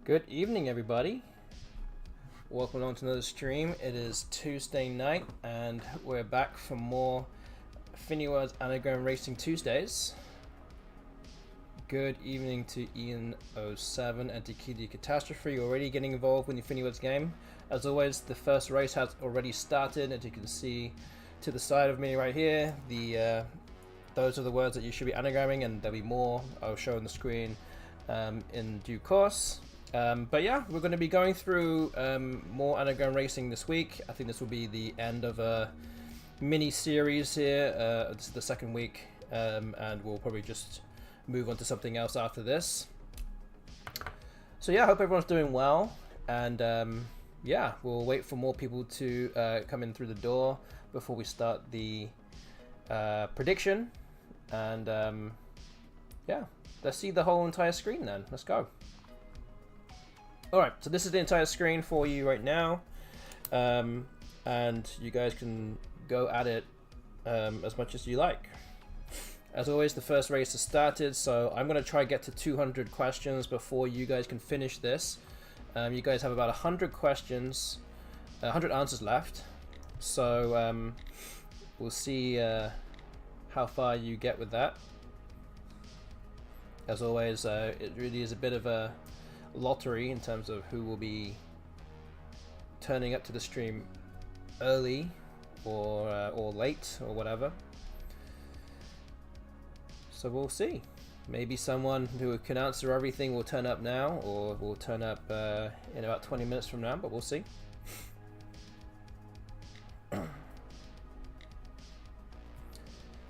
Good evening, everybody. Welcome along to another stream. It is Tuesday night, and we're back for more FINIWORDS Anagram Racing Tuesdays. Good evening to Ian07 and to Kitty Catastrophe, already getting involved with the FINIWORDS game. As always, the first race has already started, as you can see to the side of me right here. Those are the words that you should be anagramming, and there'll be more I'll show on the screen in due course. But yeah, we're going to be going through more anagram racing this week. I think this will be the end of a mini series here. This is the second week, and we'll probably just move on to something else after this. So yeah, I hope everyone's doing well, and yeah, we'll wait for more people to come in through the door before we start the prediction. And yeah, let's see the whole entire screen then. Let's go. Alright, so this is the entire screen for you right now, and you guys can go at it as much as you like. As always, the first race has started, so I'm going to try to get to 200 questions before you guys can finish this. You guys have about 100 questions, 100 answers left, so we'll see how far you get with that. As always, it really is a bit of a lottery in terms of who will be turning up to the stream early or late or whatever. So we'll see. Maybe someone who can answer everything will turn up now, or will turn up in about 20 minutes from now, but we'll see.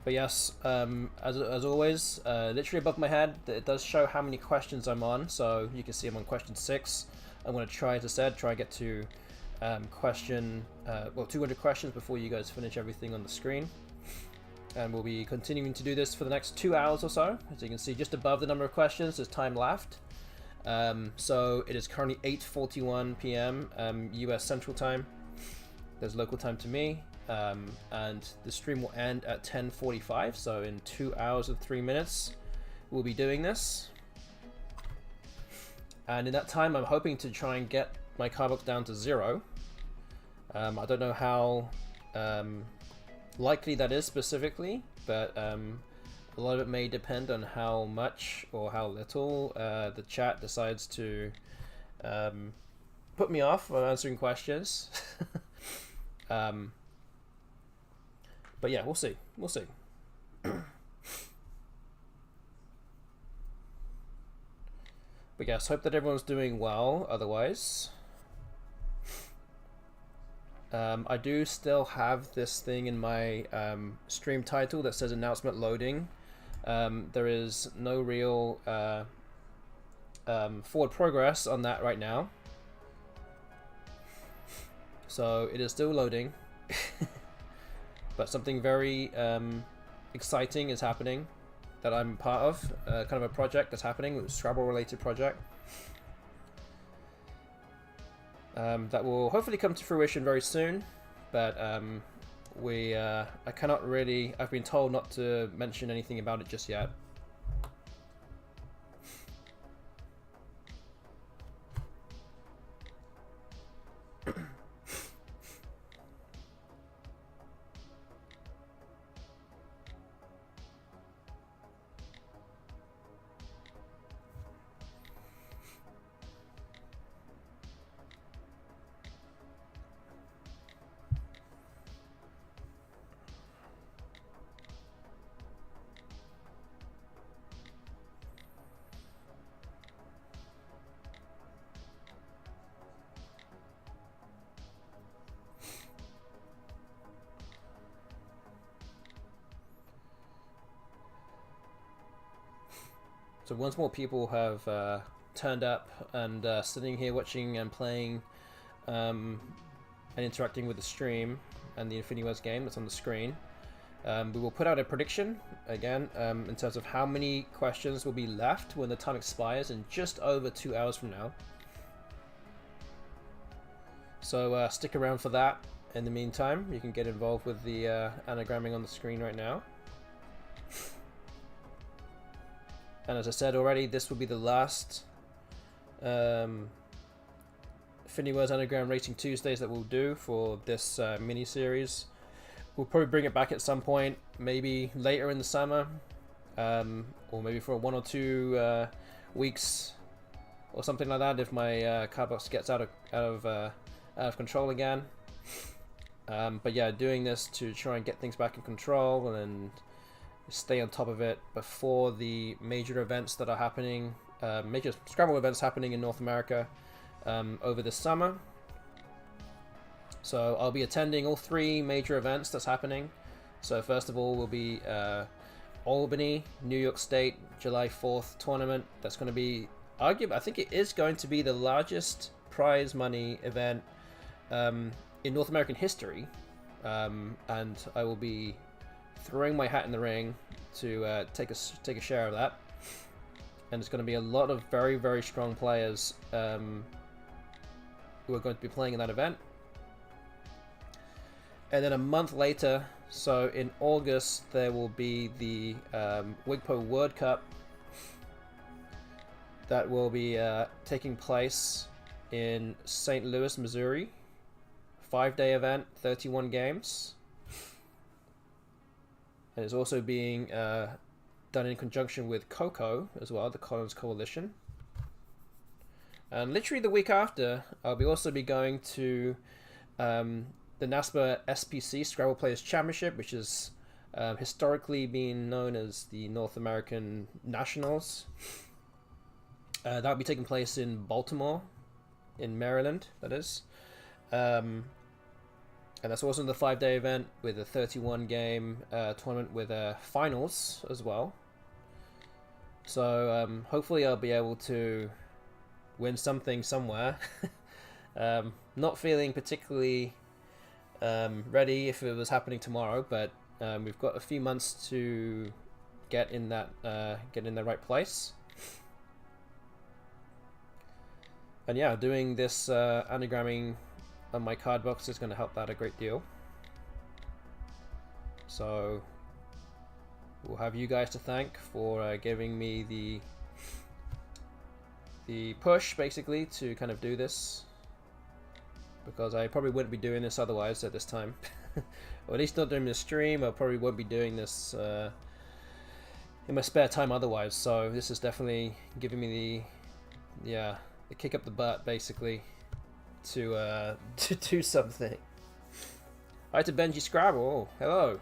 But yes, as always, literally above my head, it does show how many questions I'm on. So you can see I'm on question 6. I'm going to try, as I said, try to get to question, well, 200 questions before you guys finish everything on the screen. And we'll be continuing to do this for the next 2 hours or so. As you can see, just above the number of questions, there's time left. So it is currently 8:41 p.m. US Central Time. There's local time to me. And the stream will end at 10:45, so in 2 hours and 3 minutes we'll be doing this. And in that time I'm hoping to try and get my cardbox down to 0. I don't know how likely that is specifically, but a lot of it may depend on how much or how little the chat decides to put me off on answering questions. But yeah, we'll see. We'll see. But yes, hope that everyone's doing well otherwise. I do still have this thing in my stream title that says announcement loading. There is no real forward progress on that right now. So it is still loading. But something very exciting is happening that I'm part of, kind of a project that's happening, a Scrabble related project. That will hopefully come to fruition very soon, but I cannot really, I've been told not to mention anything about it just yet. So once more people have turned up and sitting here watching and playing and interacting with the stream and the FINIWORDS game that's on the screen, we will put out a prediction again in terms of how many questions will be left when the time expires in just over 2 hours from now. So stick around for that. In the meantime, you can get involved with the anagramming on the screen right now. And as I said already, this will be the last FINIWORDS Anagram Racing Tuesdays that we'll do for this mini series. We'll probably bring it back at some point, maybe later in the summer, or maybe for 1 or 2 weeks or something like that if my cardbox gets out of control again. But yeah, doing this to try and get things back in control and stay on top of it before the major events that are happening, major Scrabble events happening in North America over this summer. So I'll be attending all 3 major events that's happening. So first of all will be Albany, New York State, July 4th tournament. That's going to be, I think it is going to be the largest prize money event in North American history, and I will be throwing my hat in the ring to take a share of that. And it's going to be a lot of very, very strong players who are going to be playing in that event. And then a month later, so in August, there will be the WIGPO World Cup that will be taking place in St. Louis, Missouri. 5-day event, 31 games. And it's also being done in conjunction with COCO as well, the Collins Coalition. And literally the week after, I'll also be going to the NASPA SPC Scrabble Players Championship, which is historically been known as the North American Nationals. That'll be taking place in Baltimore, in Maryland, that is. And that's also the 5-day event with a 31-game tournament with finals as well. So hopefully I'll be able to win something somewhere. Not feeling particularly ready if it was happening tomorrow, but we've got a few months to get in the right place. And yeah, doing this anagramming on my card box is going to help that a great deal. So we'll have you guys to thank for giving me the push, basically, to kind of do this, because I probably wouldn't be doing this otherwise at this time. Or at least not during the stream. I probably won't be doing this in my spare time otherwise. So this is definitely giving me the kick up the butt, basically, to do something. Hi to Benji Scrabble. Oh, hello.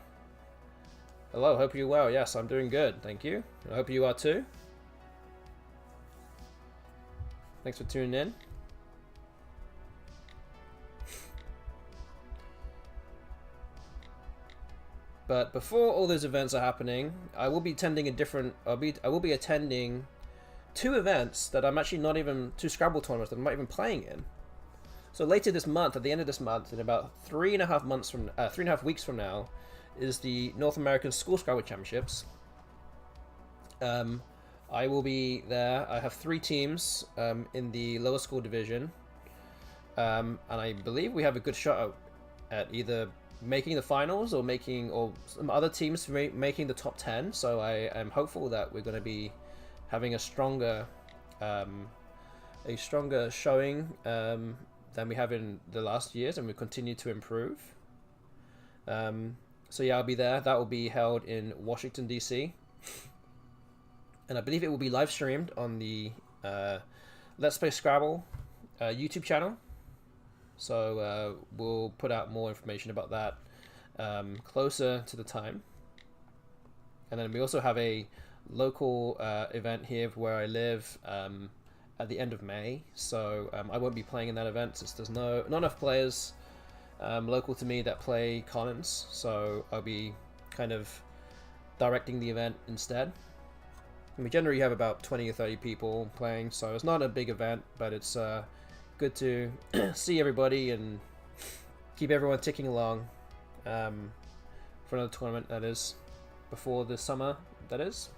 Hello, hope you're well. Yes, I'm doing good, thank you. I hope you are too. Thanks for tuning in. But before all those events are happening, I will be attending I will be attending 2 events that I'm actually not even, 2 Scrabble tournaments that I'm not even playing in. So later this month, at the end of this month, in about 3.5 weeks from now, is the North American School Scrabble Championships. I will be there. I have 3 teams in the lower school division, and I believe we have a good shot at either making the finals or some other teams making the top 10. So I am hopeful that we're going to be having a stronger showing than we have in the last years, and we continue to improve. So yeah, I'll be there. That will be held in Washington, D.C. And I believe it will be live streamed on the Let's Play Scrabble YouTube channel. So we'll put out more information about that closer to the time. And then we also have a local event here where I live at the end of May. So I won't be playing in that event since there's not enough players local to me that play Collins. So I'll be kind of directing the event instead. And we generally have about 20 or 30 people playing, so it's not a big event, but it's good to see everybody and keep everyone ticking along for another tournament, that is, before the summer, that is.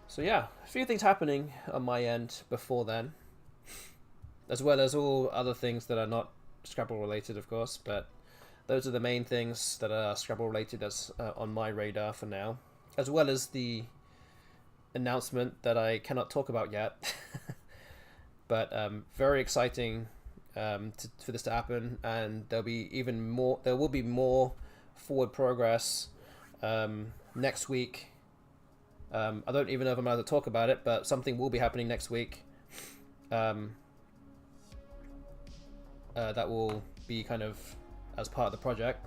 So yeah, a few things happening on my end before then, as well as all other things that are not Scrabble related, of course, but those are the main things that are Scrabble related that's on my radar for now, as well as the announcement that I cannot talk about yet. But very exciting for this to happen, and there'll be even more. There will be more forward progress next week. I don't even know if I'm allowed to talk about it, but something will be happening next week. That will be kind of as part of the project.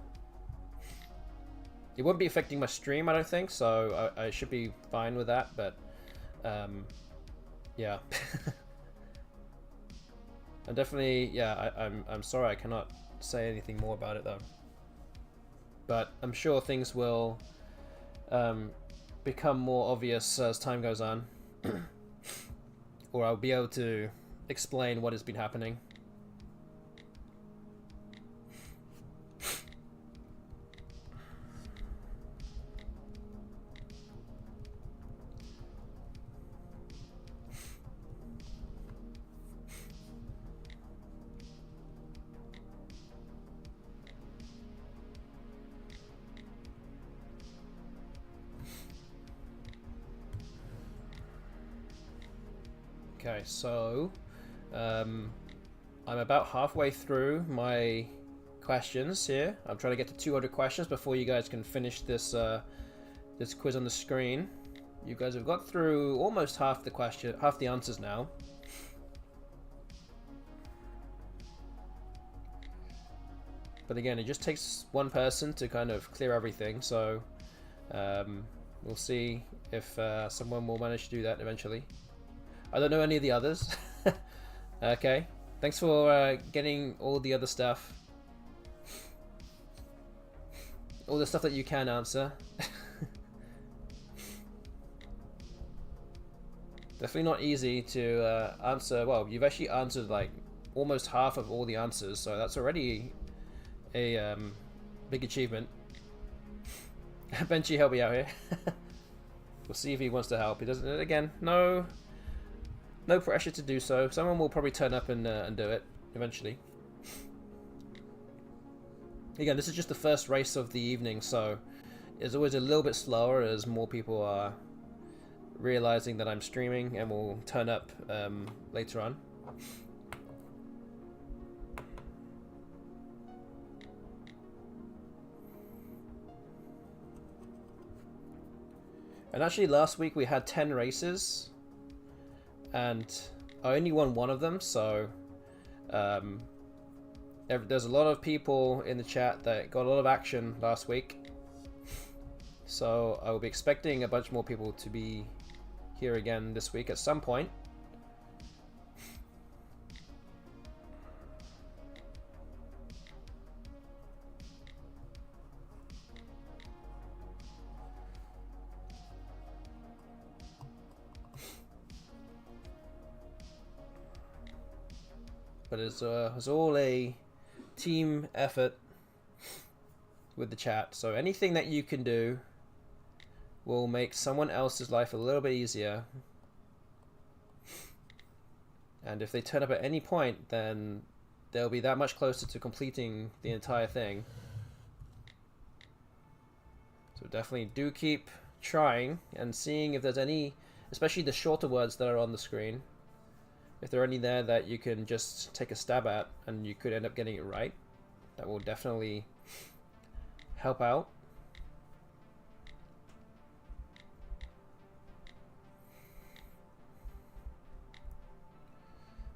It won't be affecting my stream, I don't think, so I should be fine with that, but yeah. And definitely, yeah, I'm sorry I cannot say anything more about it though. But I'm sure things will become more obvious as time goes on. Or I'll be able to explain what has been happening. Okay, so I'm about halfway through my questions here. I'm trying to get to 200 questions before you guys can finish this this quiz on the screen. You guys have got through almost half the answers now. But again, it just takes one person to kind of clear everything, so we'll see if someone will manage to do that eventually. I don't know any of the others. Okay, thanks for getting all the other stuff. All the stuff that you can answer. Definitely not easy to answer. Well, you've actually answered like almost half of all the answers, so that's already a big achievement. Benchy, help me out here. We'll see if he wants to help. He doesn't. Again, no pressure to do so. Someone will probably turn up and do it eventually. Again, this is just the first race of the evening, so it's always a little bit slower as more people are realizing that I'm streaming and will turn up later on. And actually last week we had 10 races and I only won one of them, so there's a lot of people in the chat that got a lot of action last week, so I will be expecting a bunch more people to be here again this week at some point. But it's all a team effort with the chat, so anything that you can do will make someone else's life a little bit easier. And if they turn up at any point, then they'll be that much closer to completing the entire thing. So definitely do keep trying and seeing if there's any, especially the shorter words that are on the screen, if there are any there that you can just take a stab at and you could end up getting it right. That will definitely help out.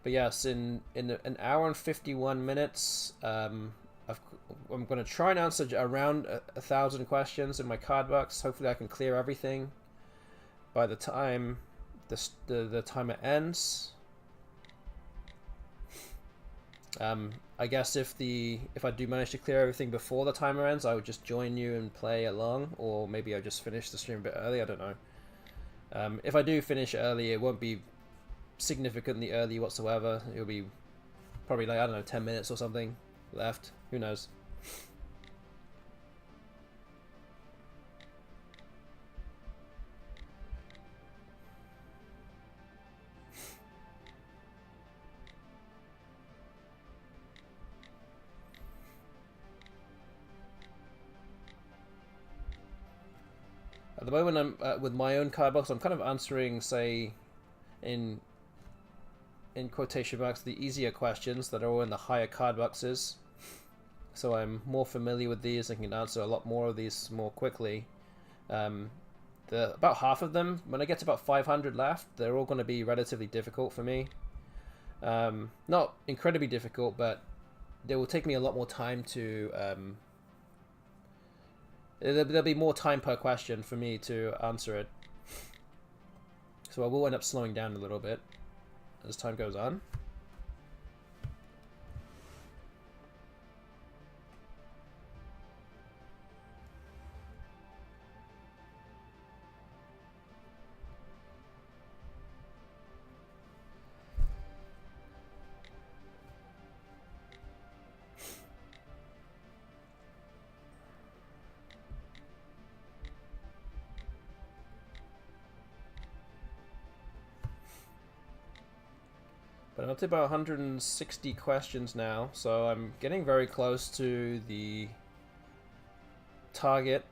But yes, in an hour and 51 minutes, I'm going to try and answer around 1,000 questions in my cardbox. Hopefully I can clear everything by the time the timer ends. I guess if I do manage to clear everything before the timer ends, I would just join you and play along, or maybe I'll just finish the stream a bit early. I don't know. If I do finish early, it won't be significantly early whatsoever. It'll be probably like, I don't know, 10 minutes or something left. Who knows? At the moment, I'm with my own card box. I'm kind of answering, say, in quotation marks, the easier questions that are all in the higher card boxes. So I'm more familiar with these and can answer a lot more of these more quickly. About half of them, when I get to about 500 left, they're all going to be relatively difficult for me. Not incredibly difficult, but they will take me a lot more time to... there'll be more time per question for me to answer it. So I will end up slowing down a little bit as time goes on. But I'm up to about 160 questions now, so I'm getting very close to the target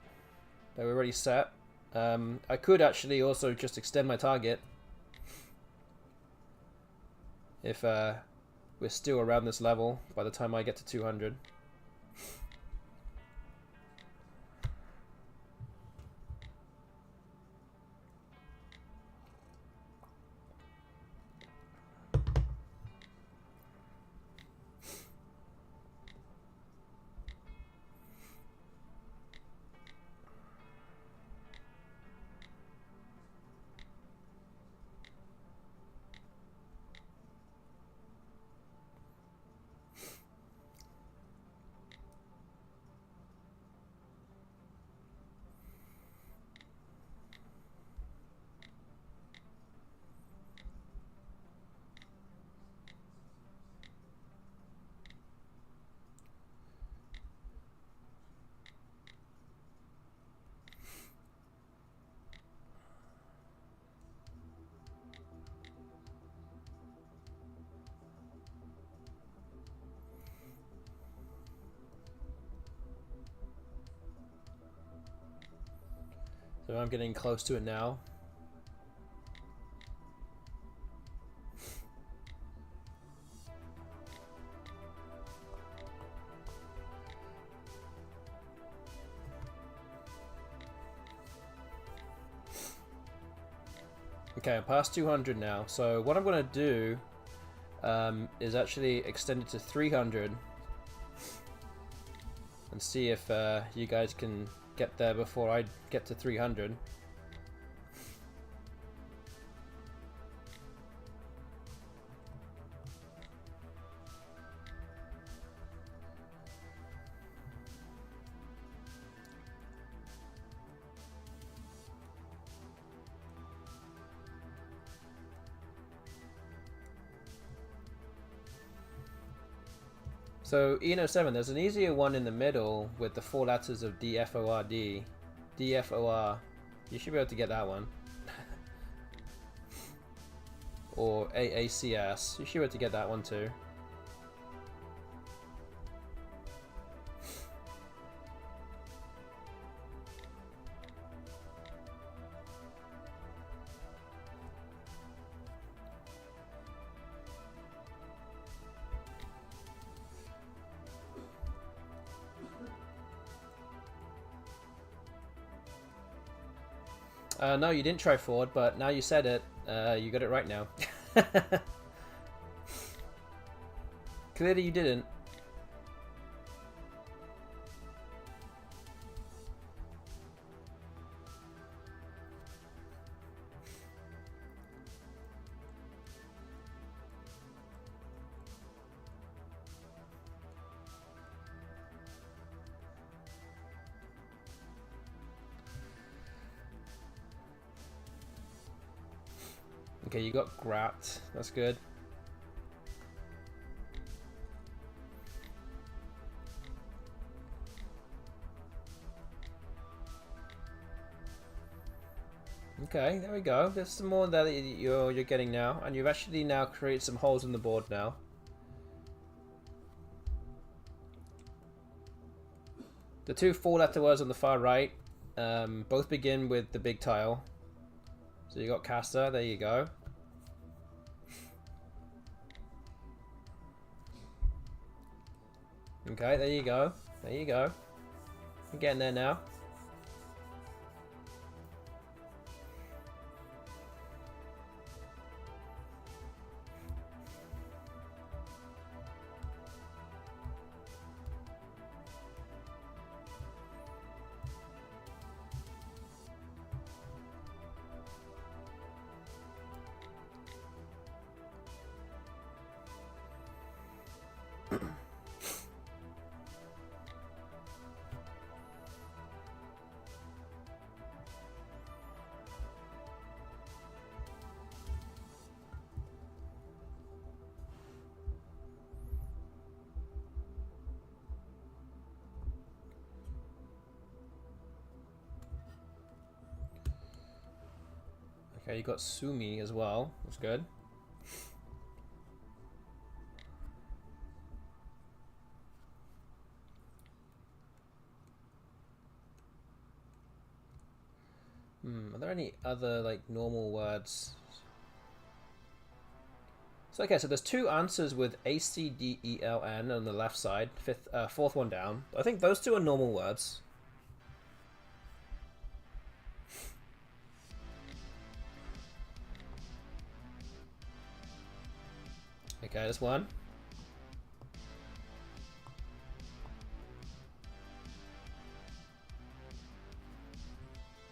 that we already set. I could actually also just extend my target if we're still around this level by the time I get to 200. So I'm getting close to it now. Okay, I'm past 200 now. So what I'm going to do is actually extend it to 300 and see if you guys can get there before I get to 300. So Eno7, there's an easier one in the middle with the 4 letters of DFORD. DFOR. You should be able to get that one. Or AACS. You should be able to get that one too. No, you didn't try forward, but now you said it, you got it right now. Clearly you didn't. Okay, you got Grat. That's good. Okay, there we go. There's some more there that you're getting now, and you've actually now created some holes in the board now. The two 4-letter words on the far right, Both begin with the big tile. So you got caster, there you go. Okay, there you go. There you go. You're getting there now. Okay, you got Sumi as well. That's good. Are there any other like normal words? So okay, so there's two answers with ACDELN on the left side, fourth one down. I think those two are normal words. Okay, that's one.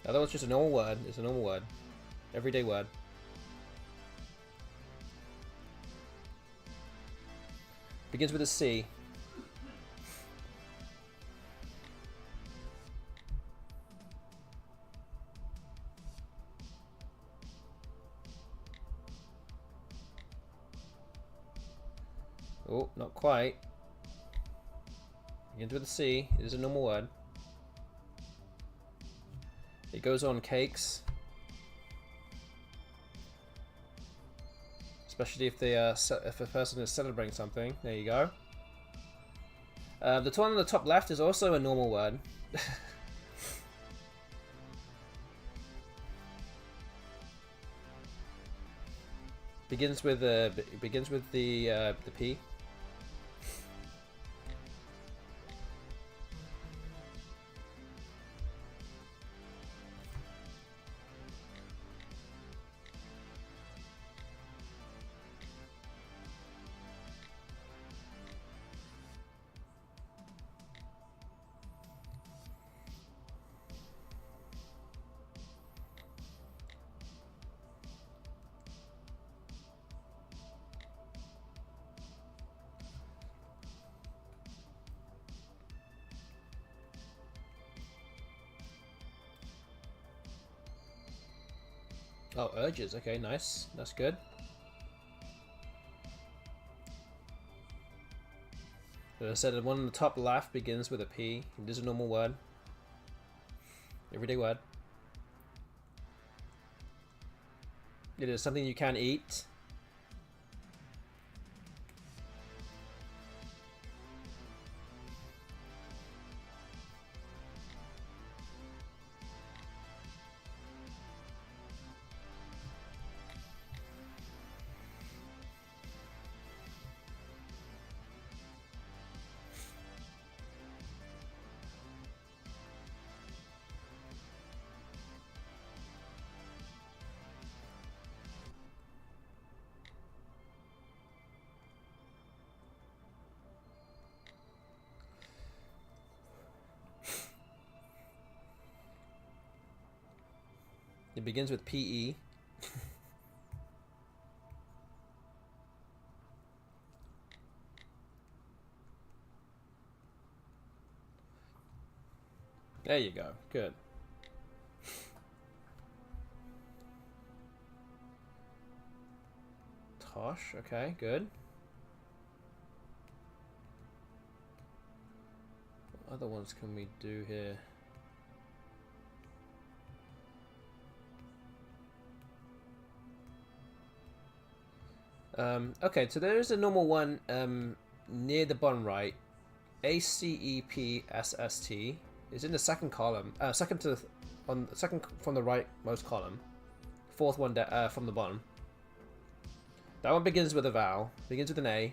The other one's just a normal word. It's a normal word. Everyday word. Begins with a C. Oh, not quite. Begins with a C. It is a normal word. It goes on cakes. Especially if they if a person is celebrating something. There you go. The one on the top left is also a normal word. begins with the P. Oh, urges. Okay, nice. That's good. So I said the one on the top left begins with a P. It is a normal word. Everyday word. It is something you can eat. It begins with PE. There you go. Good. Tosh. Okay, good. What other ones can we do here? Okay, so there is a normal one near the bottom right. ACEPSST is in the second column. Second to on the second from the rightmost column, fourth one from the bottom. That one begins with a vowel, begins with an A.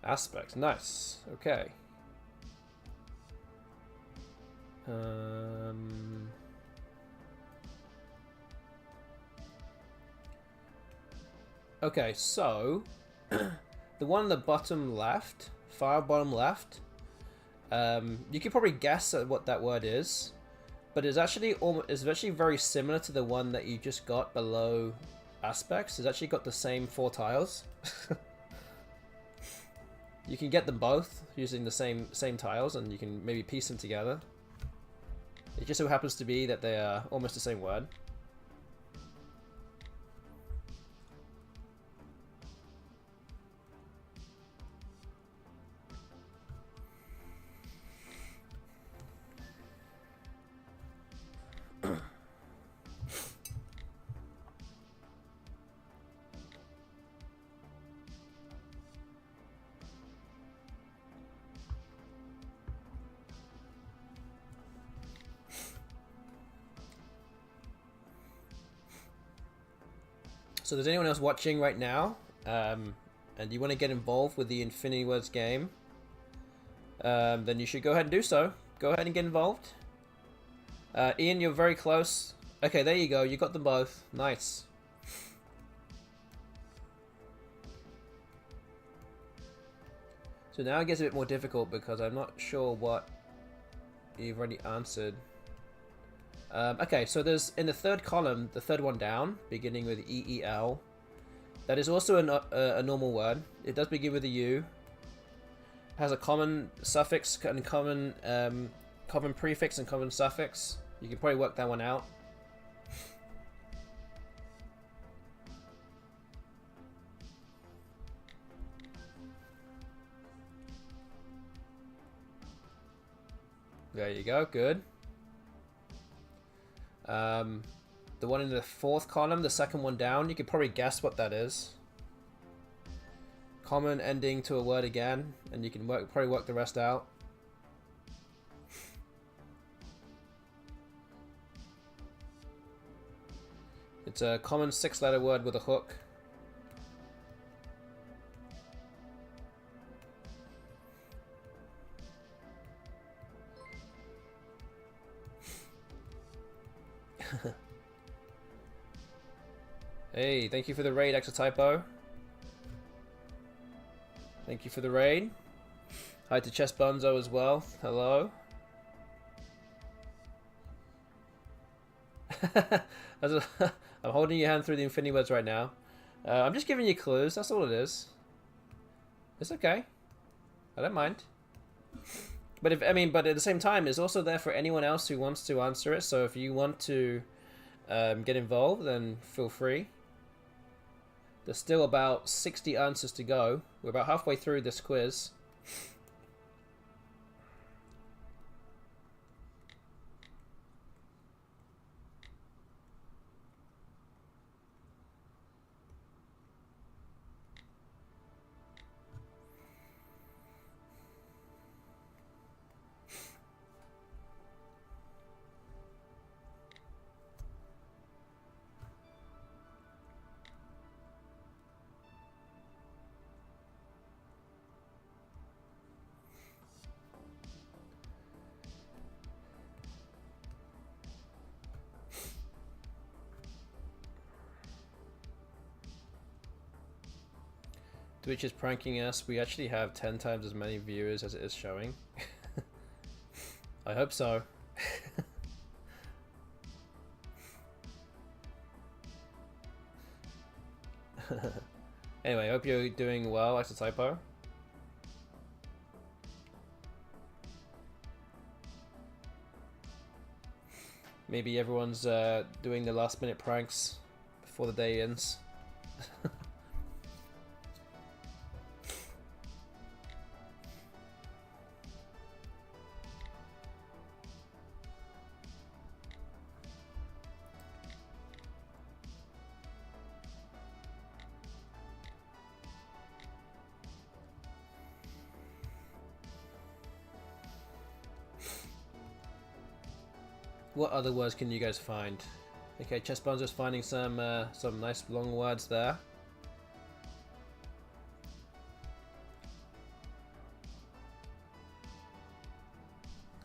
Aspect, nice. Okay. Okay, so the one on the bottom left, far bottom left, you could probably guess at what that word is, but it's actually very similar to the one that you just got below aspects. It's actually got the same 4 tiles. You can get them both using the same tiles, and you can maybe piece them together. It just so happens to be that they are almost the same word. So there's anyone else watching right now, and you want to get involved with the FINIWORDS game, then you should go ahead and do so. Go ahead and get involved. Ian, you're very close. Okay, there you go. You got them both. Nice. So now it gets a bit more difficult because I'm not sure what you've already answered. Okay, so there's in the third column, the third one down, beginning with EEL. That is also a normal word. It does begin with a U. It has a common suffix and common prefix and common suffix. You can probably work that one out. There you go, good. The one in the fourth column, the second one down, you could probably guess what that is. Common ending to a word again, and you can probably work the rest out. It's a common 6-letter word with a hook. Hey, thank you for the raid, Exotypo. Thank you for the raid. Hi to Chess Bonzo as well. Hello. I'm holding your hand through the FINIWORDS right now. I'm just giving you clues. That's all it is. It's okay. I don't mind. But at the same time, it's also there for anyone else who wants to answer it. So if you want to get involved, then feel free. There's still about 60 answers to go. We're about halfway through this quiz. Twitch is pranking us. We actually have 10 times as many viewers as it is showing. I hope so. Anyway, I hope you're doing well, Exotypo. Maybe everyone's doing the last minute pranks before the day ends. What other words can you guys find? Okay, Chessbone's just finding some nice long words there.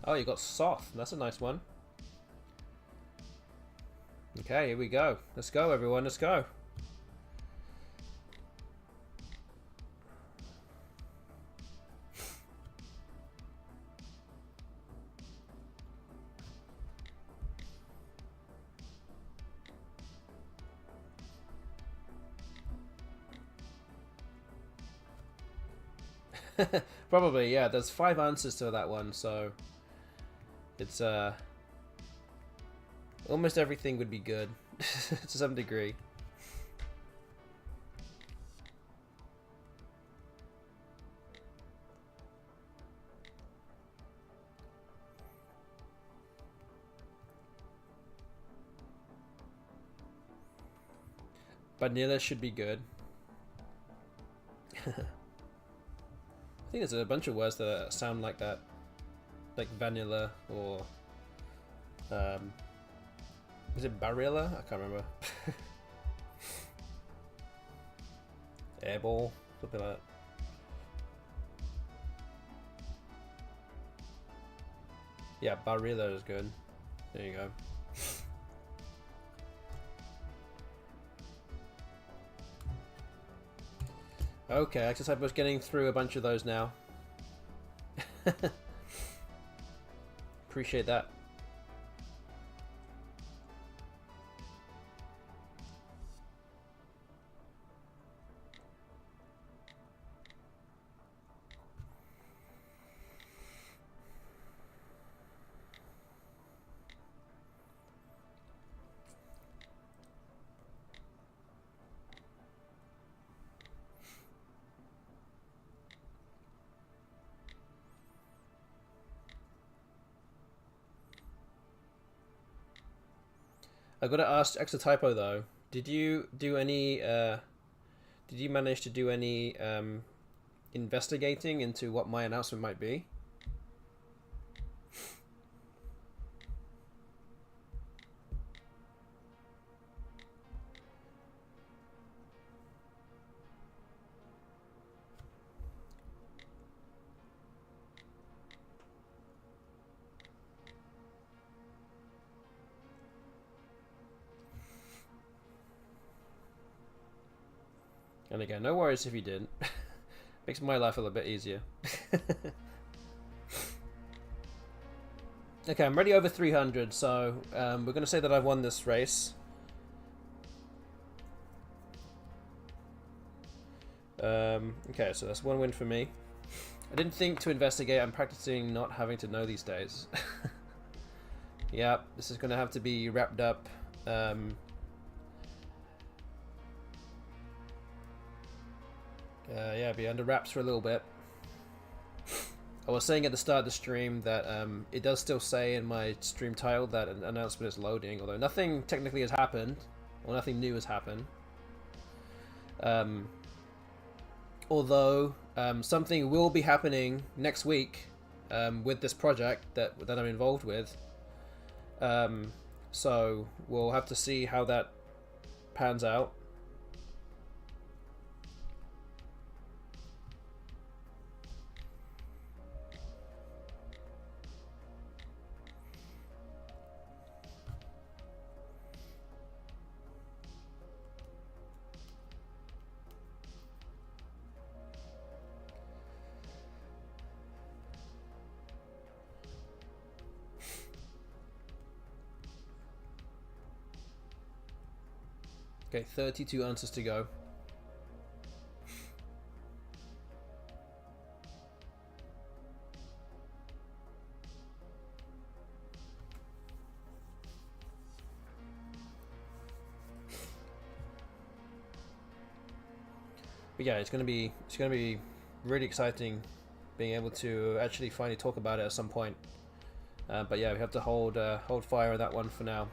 Oh, you got soft. That's a nice one. Okay, here we go. Let's go, everyone. Let's go. Probably, yeah. There's 5 answers to that one, so it's almost everything would be good to some degree. Vanilla should be good. I think there's a bunch of words that sound like that, like vanilla or is it barilla? I can't remember. Airball, something like that. Yeah, barilla is good. There you go. Okay, I guess I was getting through a bunch of those now. Appreciate that. I gotta ask extra typo though. Did you do any? Did you manage to do any investigating into what my announcement might be? And again, no worries if you didn't. Makes my life a little bit easier. Okay, I'm already over 300, so we're going to say that I've won this race. Okay, so that's 1 win for me. I didn't think to investigate. I'm practicing not having to know these days. Yeah, this is going to have to be wrapped up. Yeah, be under wraps for a little bit. I was saying at the start of the stream that it does still say in my stream title that an announcement is loading, although nothing technically has happened, or nothing new has happened. Although something will be happening next week with this project that I'm involved with. So we'll have to see how that pans out. Okay, 32 answers to go. But yeah, it's gonna be really exciting being able to actually finally talk about it at some point. But yeah, we have to hold fire on that one for now.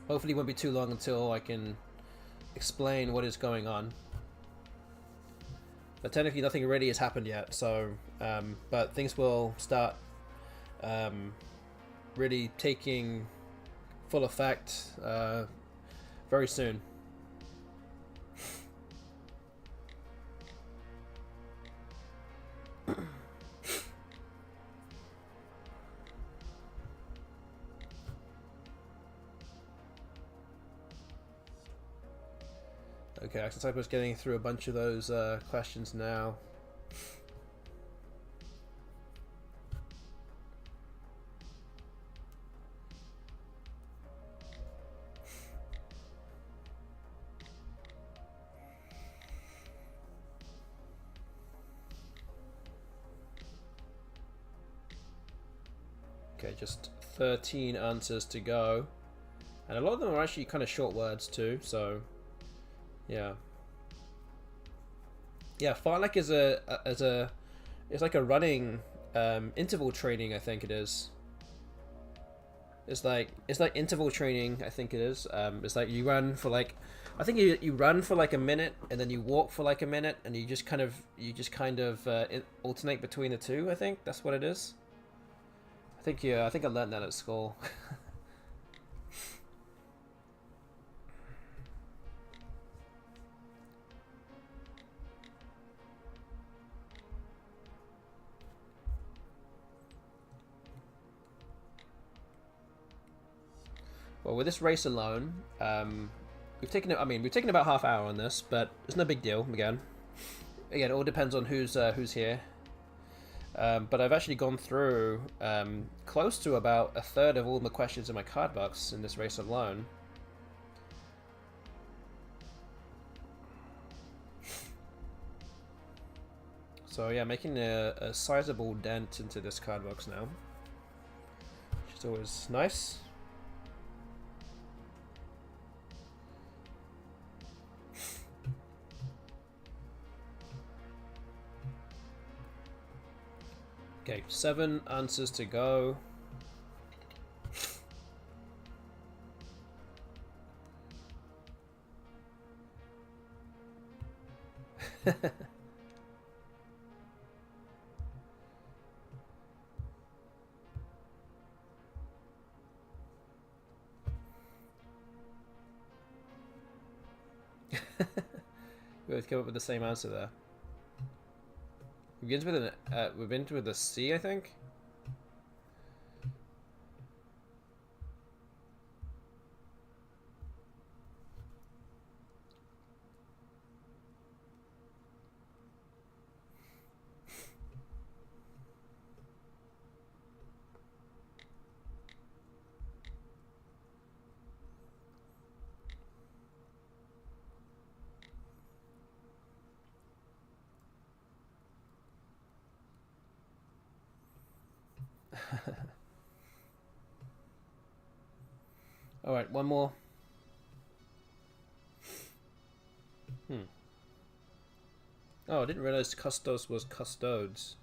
Hopefully it won't be too long until I can explain what is going on. But technically nothing really has happened yet, so but things will start really taking full effect very soon. Okay, Access Type was getting through a bunch of those questions now. Okay, just 13 answers to go, and a lot of them are actually kind of short words too. So, yeah, fartlek is it's like a running interval training. I think it is. It's like interval training. I think it is. It's like you run for like, I think you run for like a minute, and then you walk for like a minute, and you just kind of alternate between the two. I think that's what it is. I think I learned that at school. Well, with this race alone, we've taken about half hour on this, but it's no big deal. Again, it all depends on who's here. But I've actually gone through close to about a third of all the questions in my card box in this race alone. So yeah, making a sizable dent into this card box now, which is always nice. Okay, 7 answers to go. We both came up with the same answer there. It begins with an we've been with a C, I think. All right, one more. Oh, I didn't realize custos was custodes.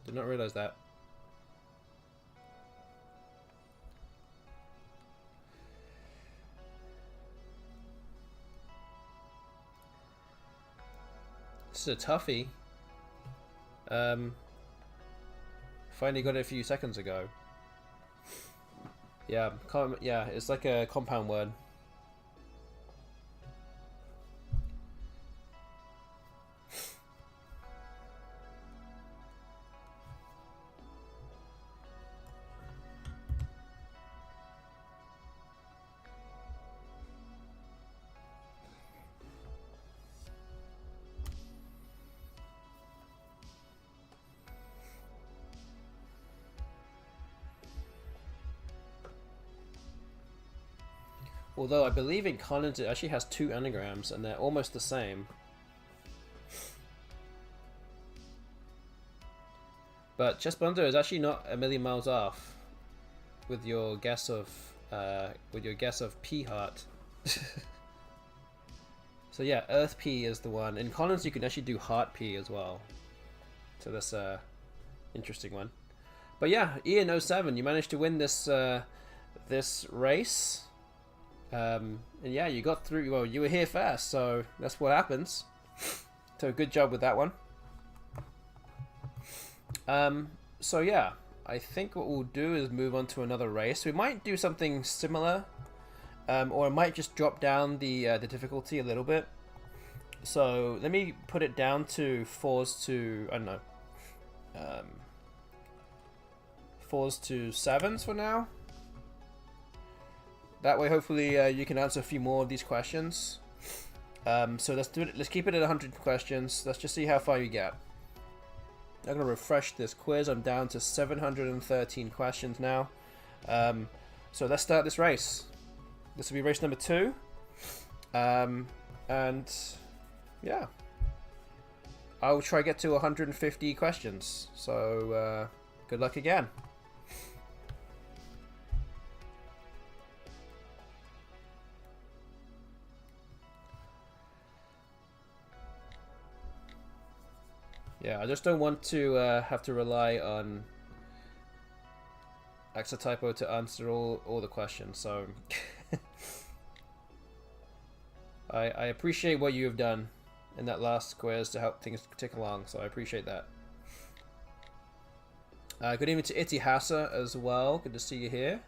Did not realize that. This is a toughie. Finally got it a few seconds ago. Yeah, it's like a compound word. Although I believe in Collins it actually has 2 anagrams and they're almost the same. But Chess Blunder is actually not a million miles off with your guess of P heart. So yeah, Earth P is the one. In Collins you can actually do Heart P as well. So that's a interesting one. But yeah, Ian 07, you managed to win this this race. And yeah, you got through. Well, you were here first, so that's what happens. So good job with that one. So yeah, I think what we'll do is move on to another race. We might do something similar, or I might just drop down the difficulty a little bit. So let me put it down to 4s to, I don't know, 4s to 7s for now. That way, hopefully, you can answer a few more of these questions. So let's do it. Let's keep it at 100 questions. Let's just see how far you get. I'm gonna refresh this quiz. I'm down to 713 questions now. So let's start this race. This will be race number 2. And yeah, I'll try to get to 150 questions. So good luck again. Yeah, I just don't want to have to rely on Exatypo to answer all the questions, so I appreciate what you have done in that last quiz to help things tick along, so I appreciate that. Good evening to Itty Hassa as well, good to see you here.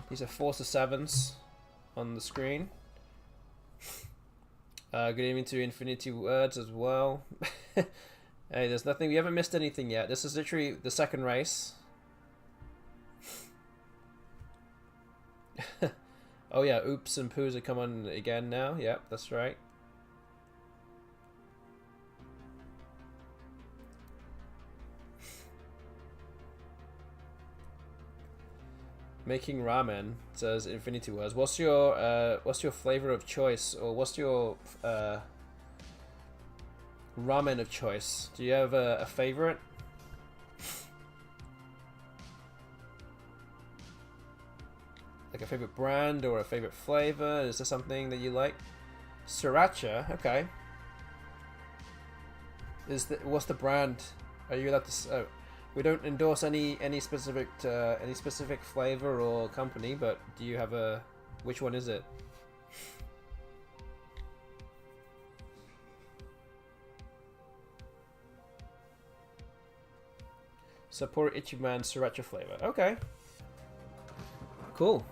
These are 4s to 7s on the screen. Good evening to Infinity Words as well. Hey, there's nothing, we haven't missed anything yet. This is literally the second race. Oh yeah, Oops and Poos are come on again now. Yep, that's right. Making ramen, says Infinity Words. What's your flavor of choice, or what's your ramen of choice? Do you have a favorite? Like a favorite brand or a favorite flavor? Is there something that you like? Sriracha, okay. What's the brand? Are you allowed to? We don't endorse any specific flavor or company, but do you have a? Which one is it? Sapporo Ichiban Sriracha flavor. Okay. Cool.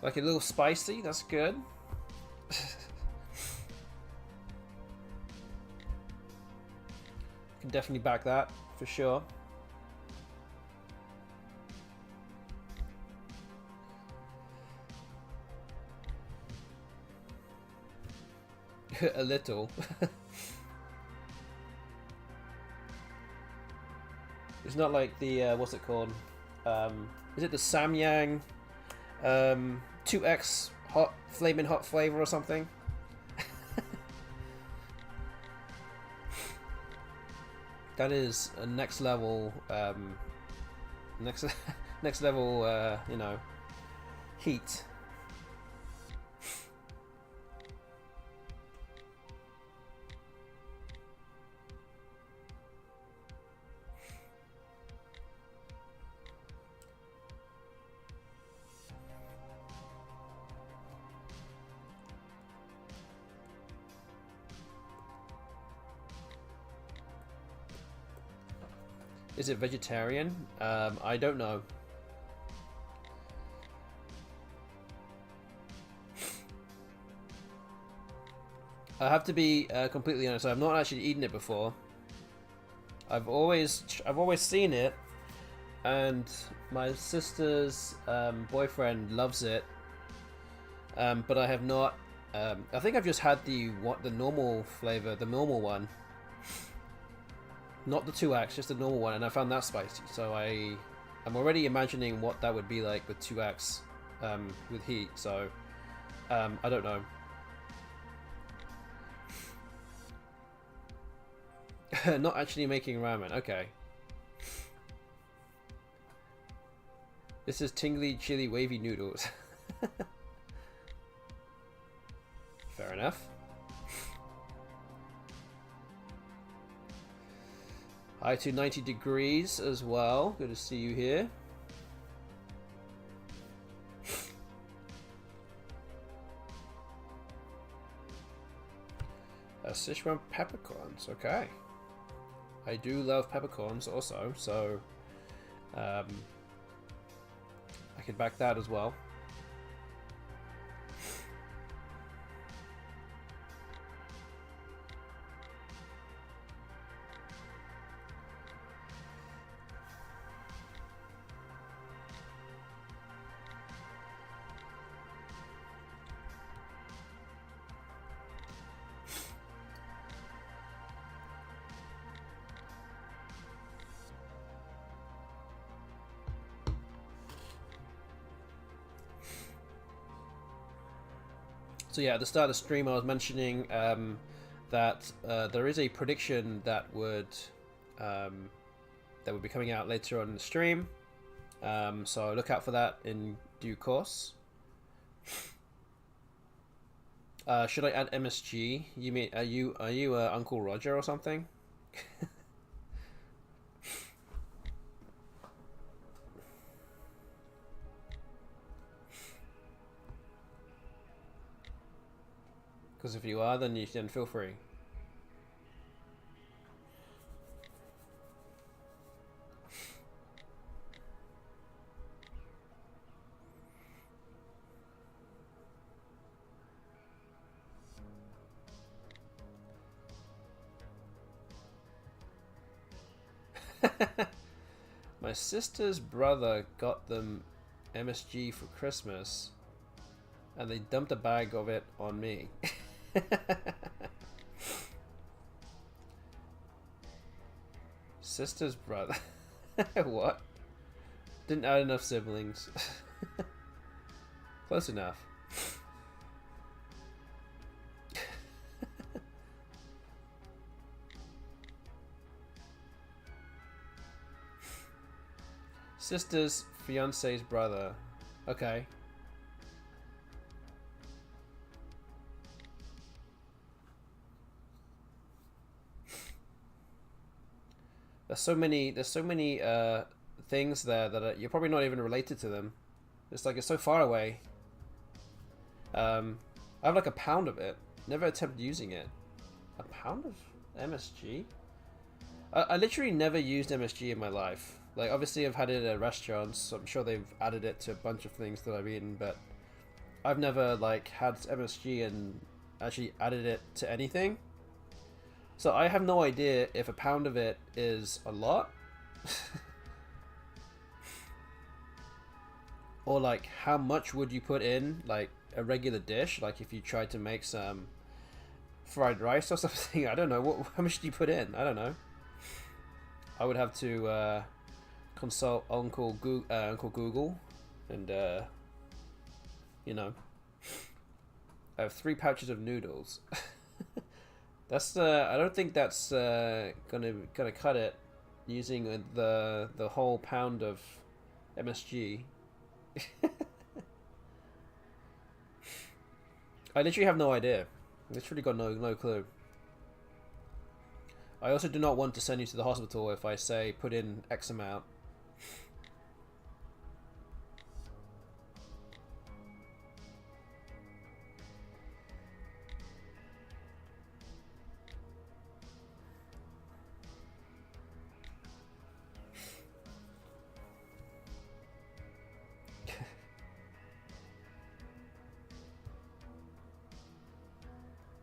Like a little spicy. That's good. Can definitely back that for sure. A little. It's not like the what's it called? Is it the Samyang 2X hot flaming hot flavor or something? That is a next level, next level, you know, heat. Is it vegetarian? I don't know. I have to be completely honest. I've not actually eaten it before. I've always seen it, and my sister's boyfriend loves it. But I have not. I think I've just had the normal flavor, the normal one. Not the 2X, just the normal one, and I found that spicy. So I'm already imagining what that would be like with 2X with heat. So I don't know. Not actually making ramen. Okay. This is tingly chili wavy noodles. Fair enough. Hi to 90 degrees as well. Good to see you here. Sichuan peppercorns. Okay. I do love peppercorns also, so I can back that as well. So yeah, at the start of the stream I was mentioning that there is a prediction that would be coming out later on in the stream. So look out for that in due course. Should I add MSG? You mean are you Uncle Roger or something? Because if you are, then feel free. My sister's brother got them MSG for Christmas, and they dumped a bag of it on me. Sister's brother. What? Didn't add enough siblings. Close enough. Sister's fiance's brother. Okay. There's so many things there that you're probably not even related to them. It's like it's so far away. I have like a pound of it. Never attempted using it. A pound of MSG? I literally never used MSG in my life. Like obviously I've had it at restaurants, so I'm sure they've added it to a bunch of things that I've eaten, but I've never like had MSG and actually added it to anything. So I have no idea if a pound of it is a lot. Or like how much would you put in like a regular dish, like if you tried to make some fried rice or something. I don't know, how much do you put in? I don't know. I would have to consult Uncle Google and you know, I have 3 pouches of noodles. That's I don't think that's gonna cut it using the whole pound of MSG. I literally have no idea. Literally got no clue. I also do not want to send you to the hospital if I say put in X amount.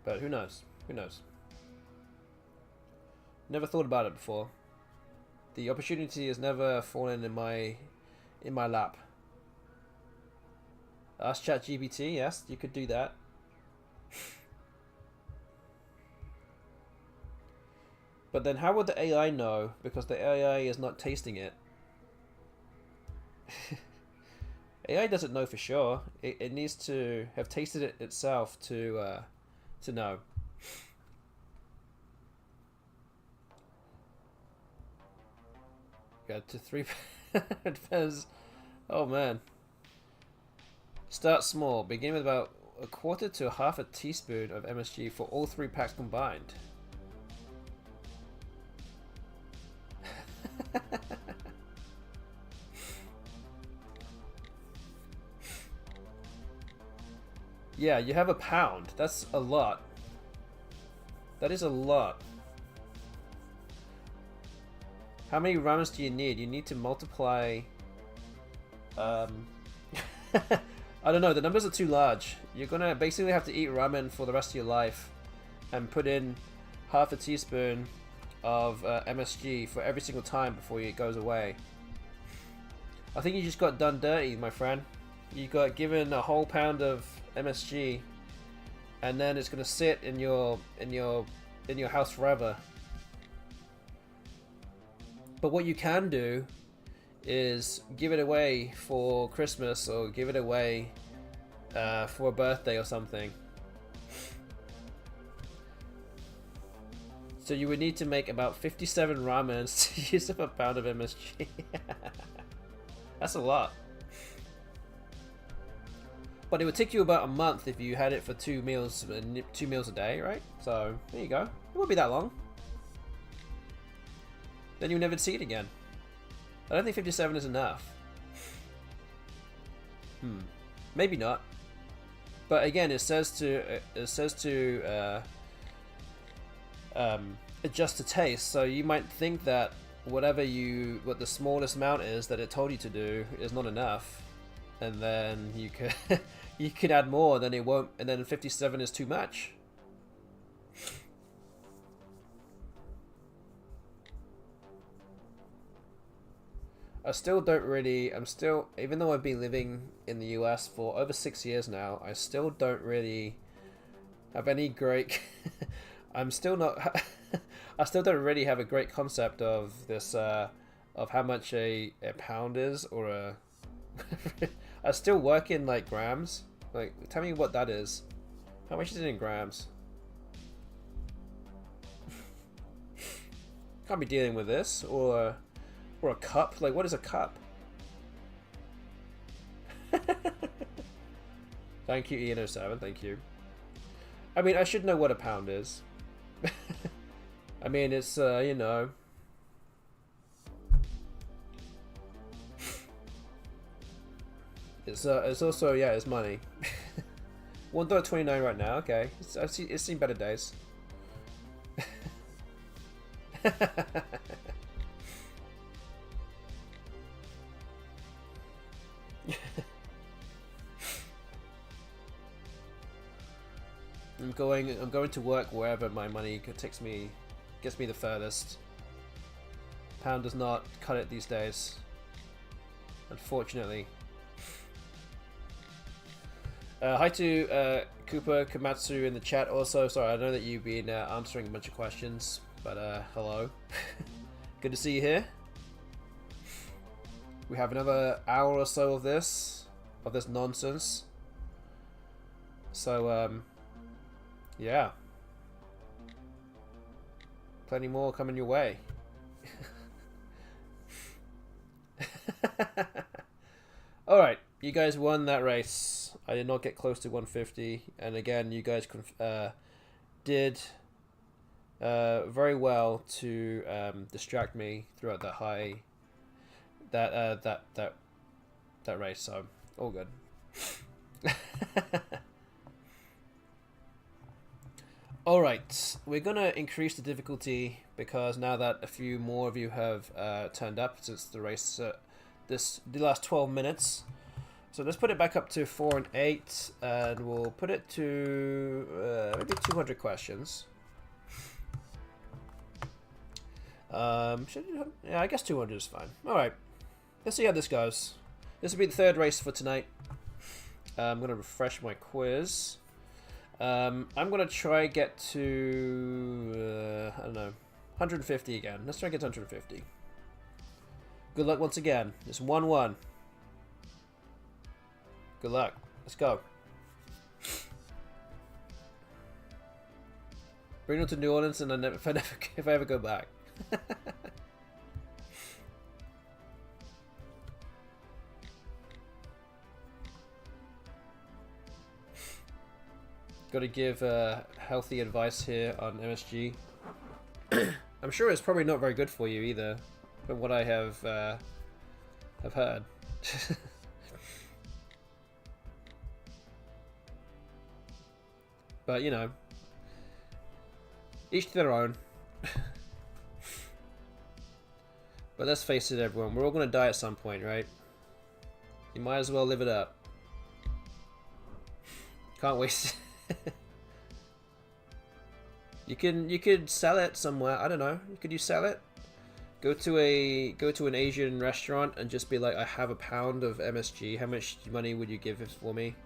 But who knows? Who knows? Never thought about it before. The opportunity has never fallen in my lap. Ask ChatGPT, yes, you could do that. But then how would the AI know? Because the AI is not tasting it. AI doesn't know for sure. It needs to have tasted it itself to know. Got to 3. It depends. Oh man. Start small. Begin with about 1/4 to 1/2 teaspoon of MSG for all 3 packs combined. Yeah, you have a pound. That's a lot. That is a lot. How many ramens do you need? You need to multiply... I don't know, the numbers are too large. You're gonna basically have to eat ramen for the rest of your life and put in half a teaspoon of MSG for every single time before it goes away. I think you just got done dirty, my friend. You got given a whole pound of MSG, and then it's gonna sit in your house forever. But what you can do is give it away for Christmas, or give it away for a birthday or something. So you would need to make about 57 ramens to use up a pound of MSG. That's a lot. But it would take you about a month if you had it for 2 meals a day, right? So there you go. It won't be that long. Then you'll never see it again. I don't think 57 is enough. Maybe not. But again, it says to adjust to taste. So you might think that what the smallest amount is that it told you to do is not enough, and then you could you could add more. Then it won't, and then 57 is too much. I still don't really, even though I've been living in the US for over 6 years now, I still don't really have any great, I still don't really have a great concept of this, of how much a pound is, or a, I still work in like grams. Like, tell me what that is. How much is it in grams? Can't be dealing with this, or a cup? Like, what is a cup? Thank you, Ian07, thank you. I mean, I should know what a pound is. I mean, it's, you know. It's also, yeah, it's money. $1.29 right now, okay. It's seen better days. I'm going to work wherever my money gets me the furthest. Pound does not cut it these days, unfortunately. Hi to Koopa Komatsu in the chat also. Sorry, I know that you've been answering a bunch of questions, but hello. Good to see you here. We have another hour or so of this nonsense. So yeah, plenty more coming your way. All right, you guys won that race. I did not get close to 150, and again, you guys did very well to distract me throughout that race. So all good. All right, we're gonna increase the difficulty because now that a few more of you have turned up since the race, the last 12 minutes. So let's put it back up to 4 and 8, and we'll put it to maybe 200 questions. Yeah, I guess 200 is fine. All right, let's see how this goes. This will be the third race for tonight. I'm gonna refresh my quiz. I'm gonna try get to I don't know, 150 again. Let's try and get to 150. Good luck once again. It's 1-1. Good luck. Let's go. Bring them to New Orleans, and if I ever go back. Got to give healthy advice here on MSG. I'm sure it's probably not very good for you either, from what I have heard. But you know, Each to their own. But let's face it, everyone, we're all gonna die at some point, right? You might as well live it up. Can't waste it. You could sell it somewhere. I don't know. Could you sell it? Go to an Asian restaurant and just be like, I have a pound of MSG. How much money would you give it for me?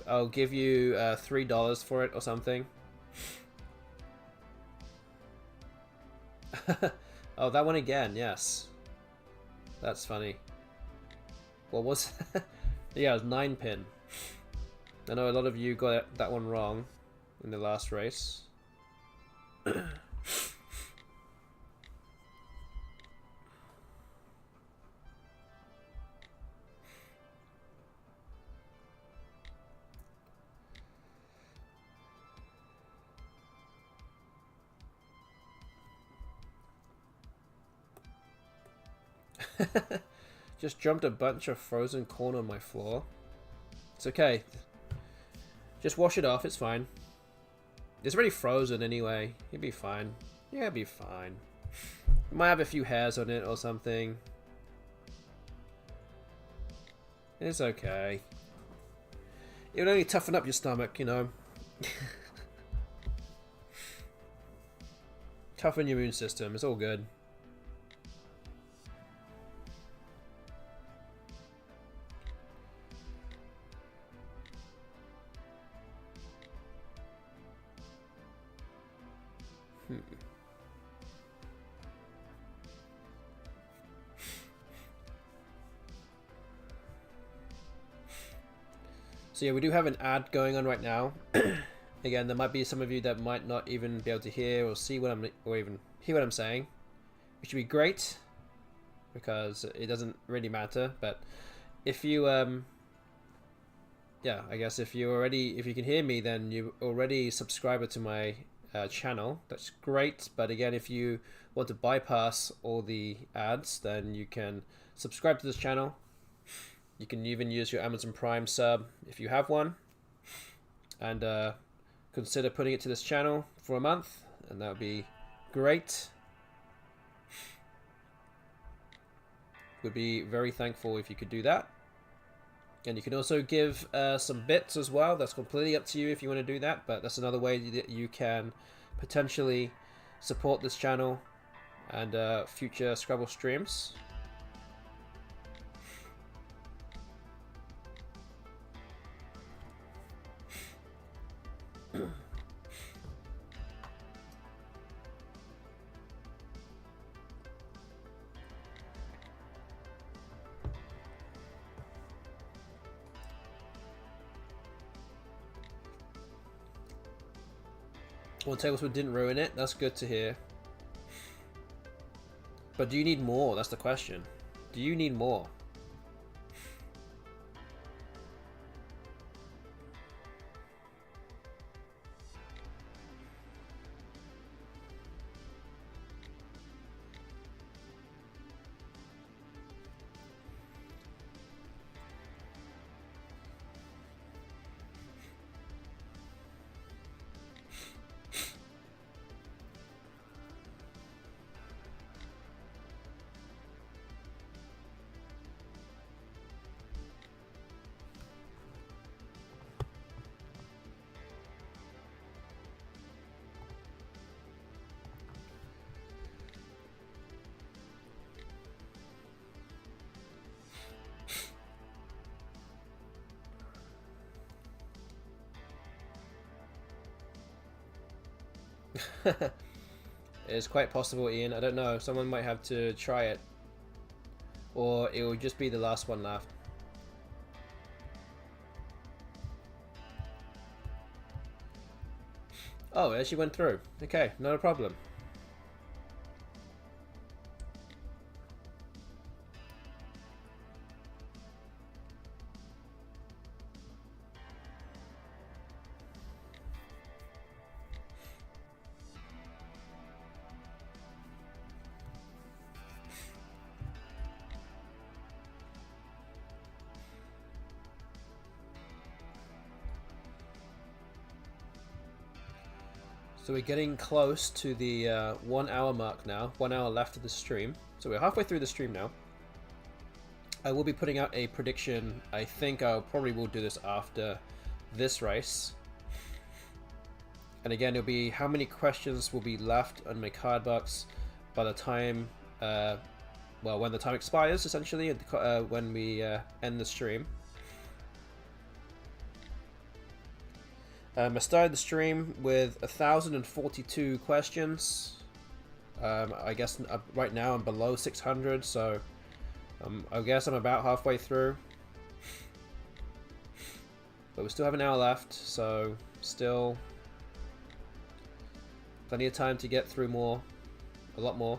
I'll give you $3 for it or something. Oh, that one again. Yes, that's funny. What was? Yeah, it was 9 pin. I know a lot of you got that one wrong in the last race. Just jumped a bunch of frozen corn on my floor. It's okay. Just wash it off, it's fine. It's already frozen anyway. You'll be fine. Yeah, it'll be fine. You might have a few hairs on it or something. It's okay. It'll only toughen up your stomach, you know. Toughen your immune system, it's all good. So yeah, we do have an ad going on right now. Again, there might be some of you that might not even be able to hear or see what or even hear what I'm saying, which would be great because it doesn't really matter. But if you, yeah, I guess if you can hear me, then you're already a subscriber to my channel. That's great. But again, if you want to bypass all the ads, then you can subscribe to this channel. You can even use your Amazon Prime sub if you have one, and consider putting it to this channel for a month, and that would be great. Would be very thankful if you could do that. And you can also give some bits as well. That's completely up to you if you want to do that, but that's another way that you can potentially support this channel and future Scrabble streams. Well, Tablespoon didn't ruin it. That's good to hear. But do you need more? That's the question. Do you need more? It's quite possible, Ian. I don't know. Someone might have to try it. Or it will just be the last one left. Oh, it actually went through. Okay, not a problem. So we're getting close to the 1 hour mark now. 1 hour left of the stream. So we're halfway through the stream now. I will be putting out a prediction. I think I probably will do this after this race. And again, it'll be how many questions will be left on my card box by the time, well, when the time expires, essentially, when we end the stream. I started the stream with 1,042 questions. I guess right now I'm below 600, so I guess I'm about halfway through. But we still have an hour left, so still plenty of time to get through more, a lot more.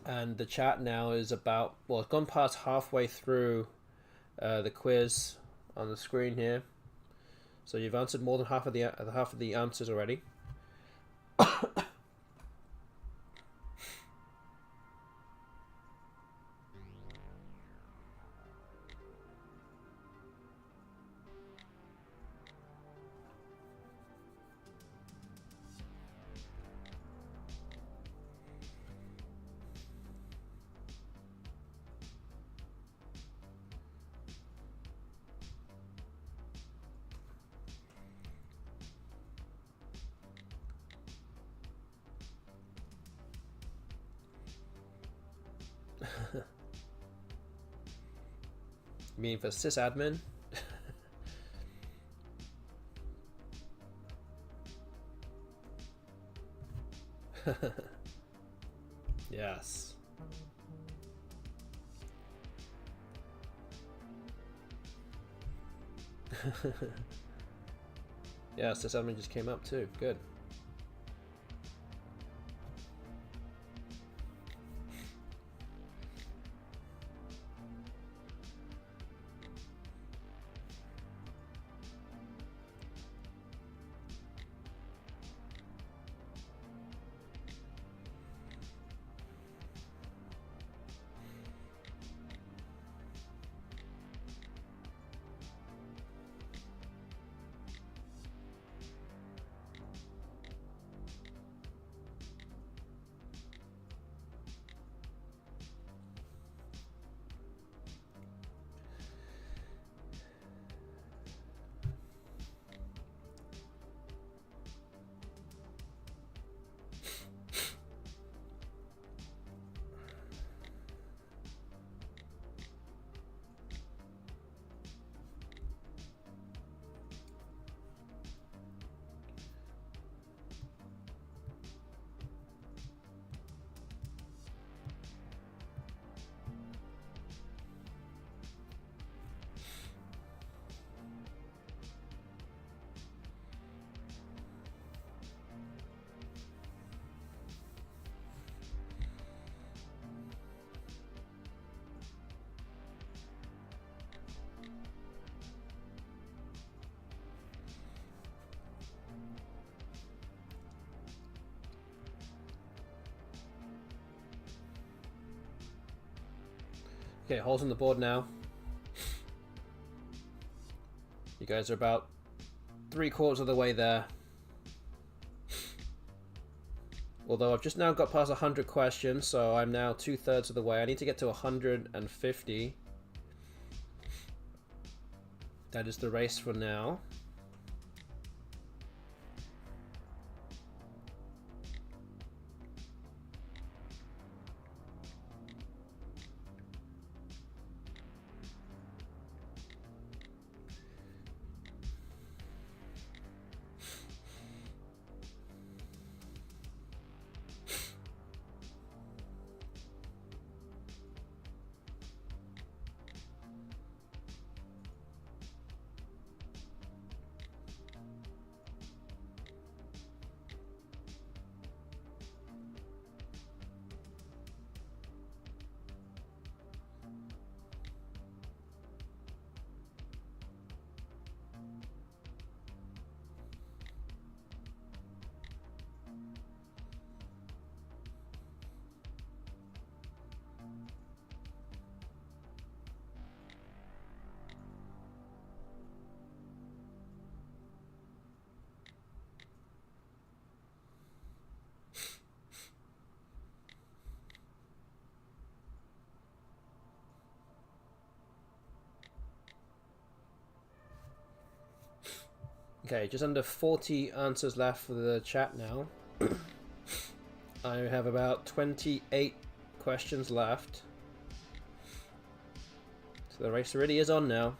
And the chat now is about, well, it's gone past halfway through the quiz on the screen here. So you've answered more than half of the answers already. You mean for sysadmin? Yes. Yeah, sysadmin just came up too. Good. Okay, holes in the board now. You guys are about 3/4 of the way there. Although I've just now got past 100 questions, so I'm now 2/3 of the way. I need to get to 150. That is the race for now. Okay, just under 40 answers left for the chat now. I have about 28 questions left. So the race really is on now.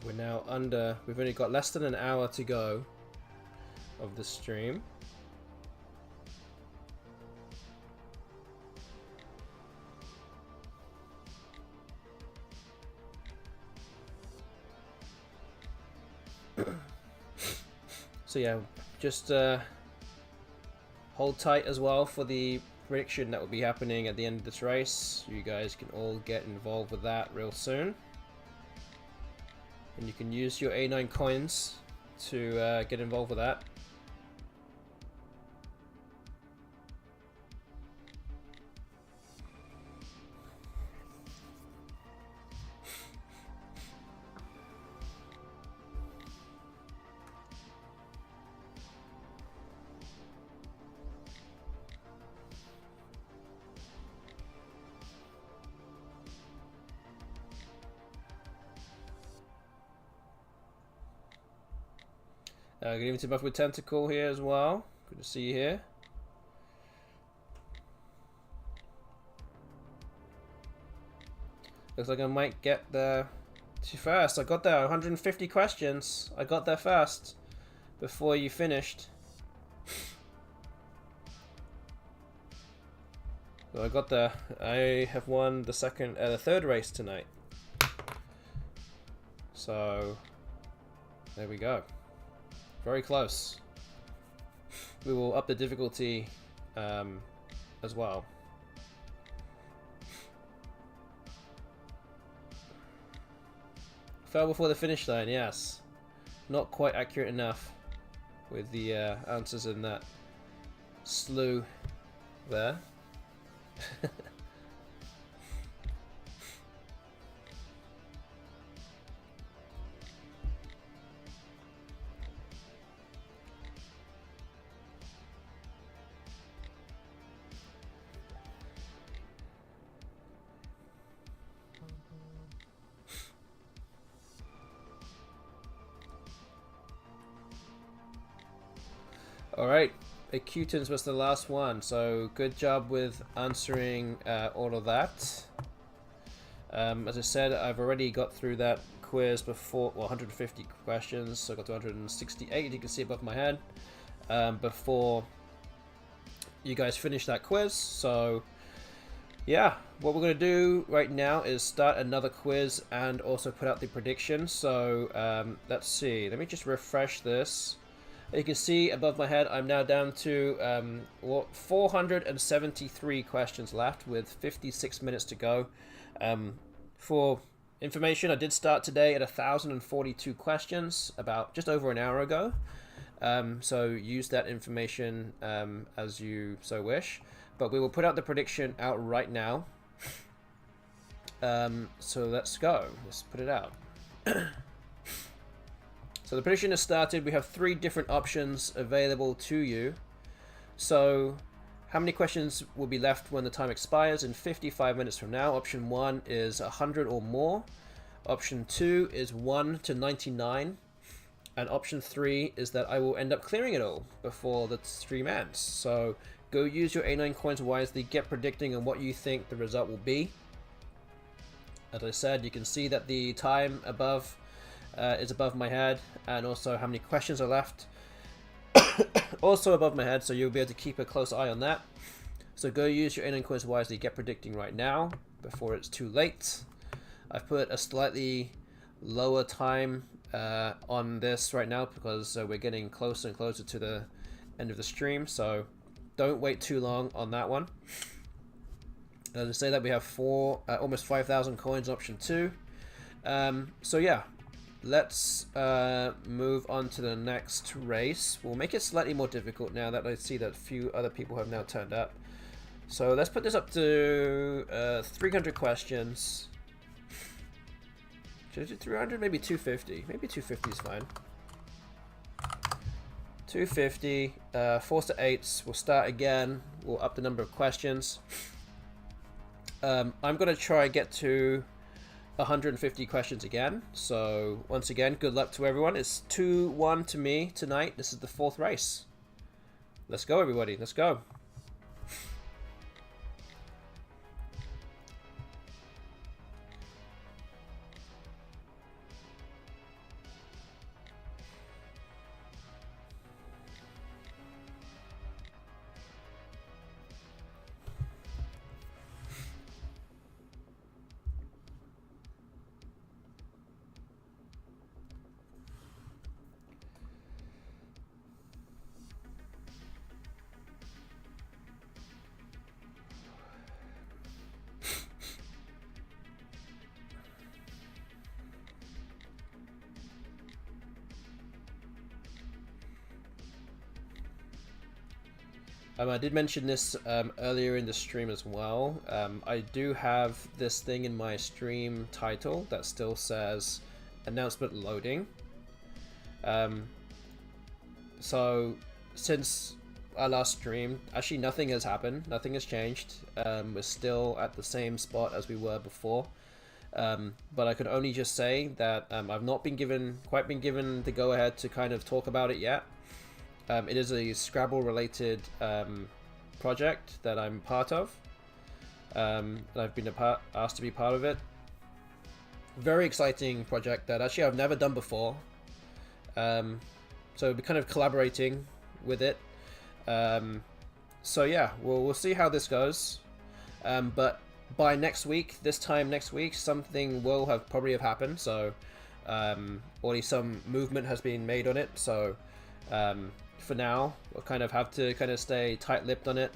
We're now under, we've only got less than an hour to go of the stream. So yeah, just hold tight as well for the prediction that will be happening at the end of this race. You guys can all get involved with that real soon. And you can use your A9 coins to get involved with that. Good evening to Buff with Tentacle here as well. Good to see you here. Looks like I might get there too fast. I got there, 150 questions. I got there fast before you finished. So I got there. I have won the third race tonight. So there we go. Very close. We will up the difficulty as well. Fell before the finish line, yes. Not quite accurate enough with the answers in that slew there. Alright, Acutans was the last one, so good job with answering all of that. As I said, I've already got through that quiz before, well, 150 questions, so I got to 168, you can see above my head, before you guys finish that quiz. So yeah, what we're going to do right now is start another quiz and also put out the prediction. So let's see, let me just refresh this. You can see above my head, I'm now down to 473 questions left with 56 minutes to go. For information, I did start today at 1,042 questions, about just over an hour ago. So use that information as you so wish. But we will put out the prediction out right now. So let's go. Let's put it out. So the prediction has started. We have 3 different options available to you. So how many questions will be left when the time expires? In 55 minutes from now. Option 1 is 100 or more. Option 2 is 1 to 99. And option 3 is that I will end up clearing it all before the stream ends. So go use your A9 coins wisely. Get predicting on what you think the result will be. As I said, you can see that the time above is above my head, and also how many questions are left also above my head, so you'll be able to keep a close eye on that. So go use your A9 coins wisely, get predicting right now before it's too late. I've put a slightly lower time on this right now because we're getting closer and closer to the end of the stream, so don't wait too long on that one. As I say that we have almost 5,000 coins, option 2. So yeah, let's move on to the next race. We'll make it slightly more difficult now that I see that a few other people have now turned up. So let's put this up to 300 questions. Should I do 300? Maybe 250. Maybe 250 is fine. 250. 4s to 8s. We'll start again. We'll up the number of questions. I'm going to try get to 150 questions again. So once again, good luck to everyone. It's 2-1 to me tonight. This is the 4th race. Let's go, everybody. Let's go. I did mention this earlier in the stream as well. I do have this thing in my stream title that still says announcement loading. So since our last stream, actually nothing has happened, nothing has changed. We're still at the same spot as we were before. But I could only just say that I've not been given the go-ahead to kind of talk about it yet. It is a Scrabble related project that I'm part of. And I've been asked to be part of it. Very exciting project that actually I've never done before. So we're kind of collaborating with it. So yeah, we'll see how this goes. But by next week, this time next week, something will probably have happened. So already some movement has been made on it. So for now, we'll kind of have to stay tight-lipped on it.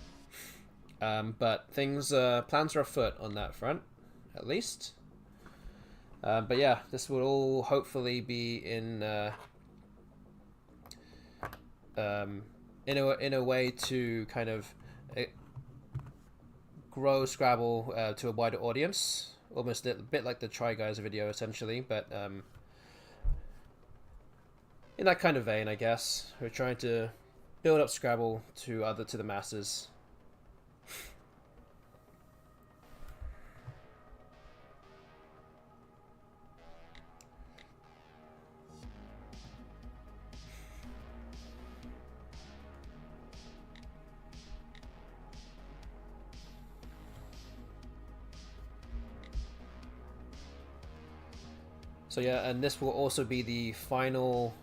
But plans are afoot on that front, at least. But yeah, this will all hopefully be in a way to kind of grow Scrabble to a wider audience, almost a bit like the Try Guys video, essentially. But in that kind of vein, I guess we're trying to build up Scrabble to the masses. So yeah, and this will also be the final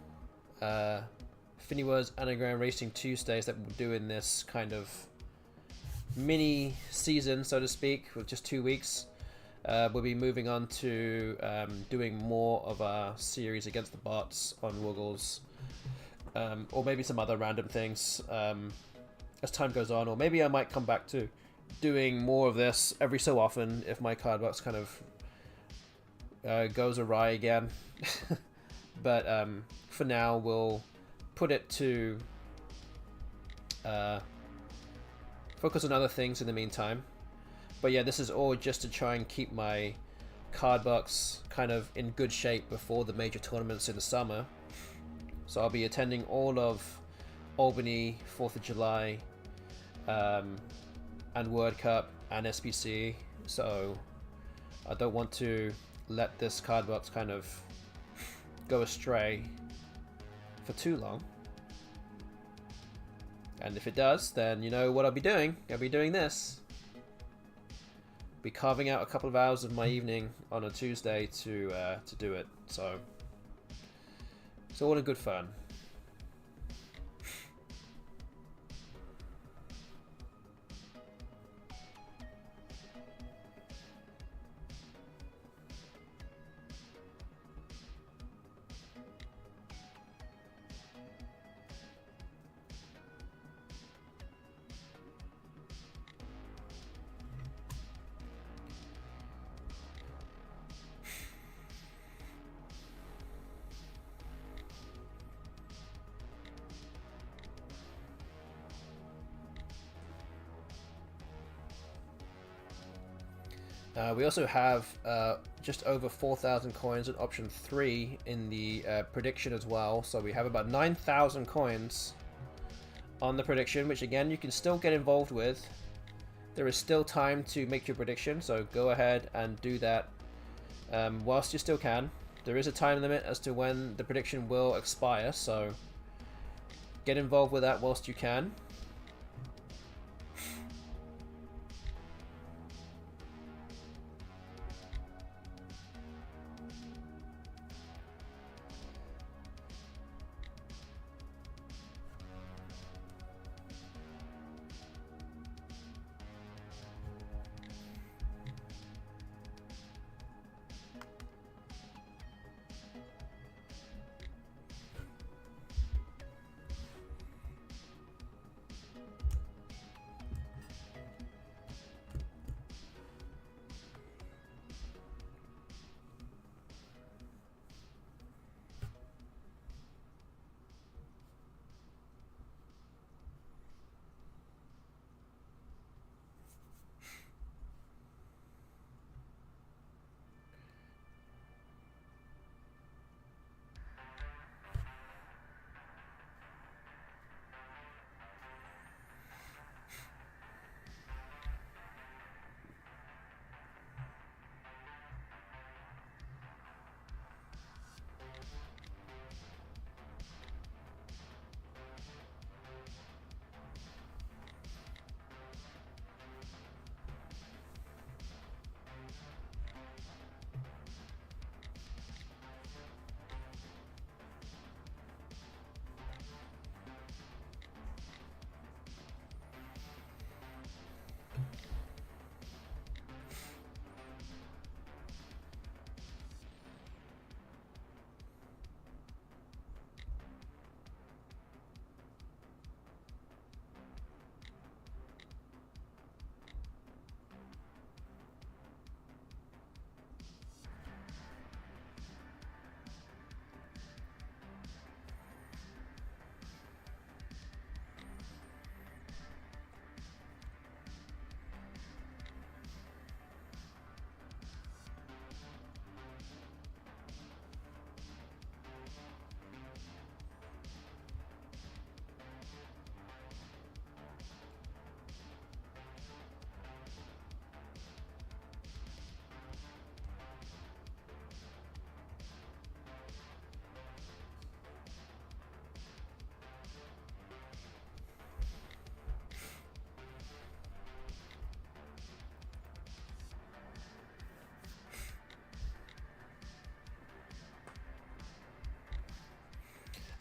FINIWORDS Anagram Racing Tuesdays that we'll do in this kind of mini season, so to speak, with just 2 weeks. We'll be moving on to doing more of our series against the bots on Woogles, or maybe some other random things as time goes on, or maybe I might come back to doing more of this every so often if my cardbox kind of goes awry again. But for now, we'll put it to focus on other things in the meantime. But yeah, this is all just to try and keep my cardbox kind of in good shape before the major tournaments in the summer. So I'll be attending all of Albany, 4th of July, and World Cup and SBC. So I don't want to let this cardbox kind of go astray for too long. And if it does, then you know what I'll be doing. I'll be doing this. Be carving out a couple of hours of my evening on a Tuesday to do it. So it's all in good fun. We also have just over 4,000 coins at option 3 in the prediction as well. So we have about 9,000 coins on the prediction, which again you can still get involved with. There is still time to make your prediction, so go ahead and do that whilst you still can. There is a time limit as to when the prediction will expire, so get involved with that whilst you can.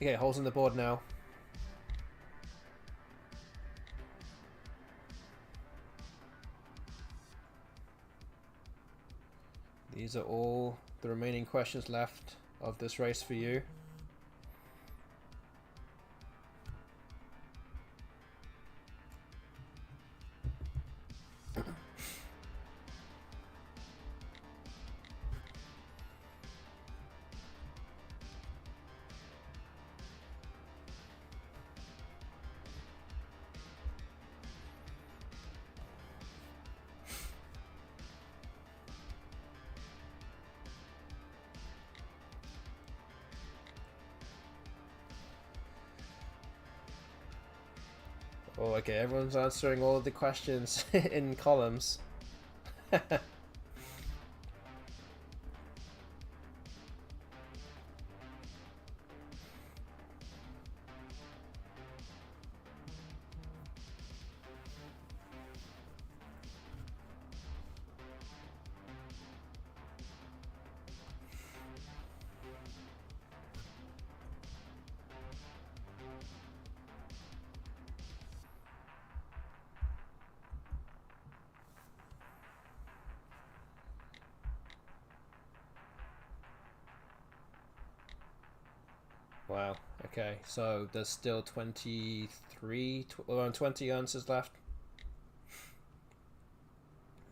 Okay, holes in the board now. These are all the remaining questions left of this race for you. Oh, okay, everyone's answering all of the questions in columns. Wow, okay, so there's still 23, around 20 answers left.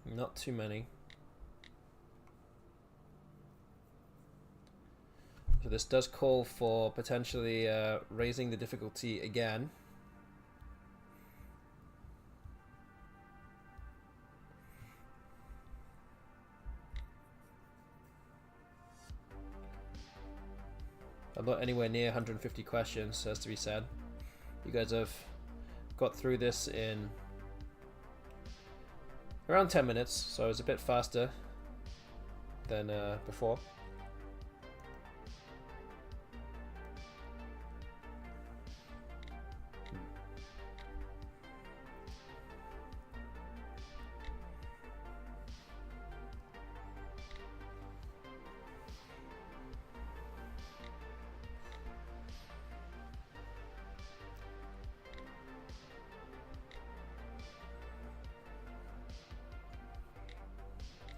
Not too many. So this does call for potentially raising the difficulty again. I'm not anywhere near 150 questions, has to be said. You guys have got through this in around 10 minutes, so it's a bit faster than before.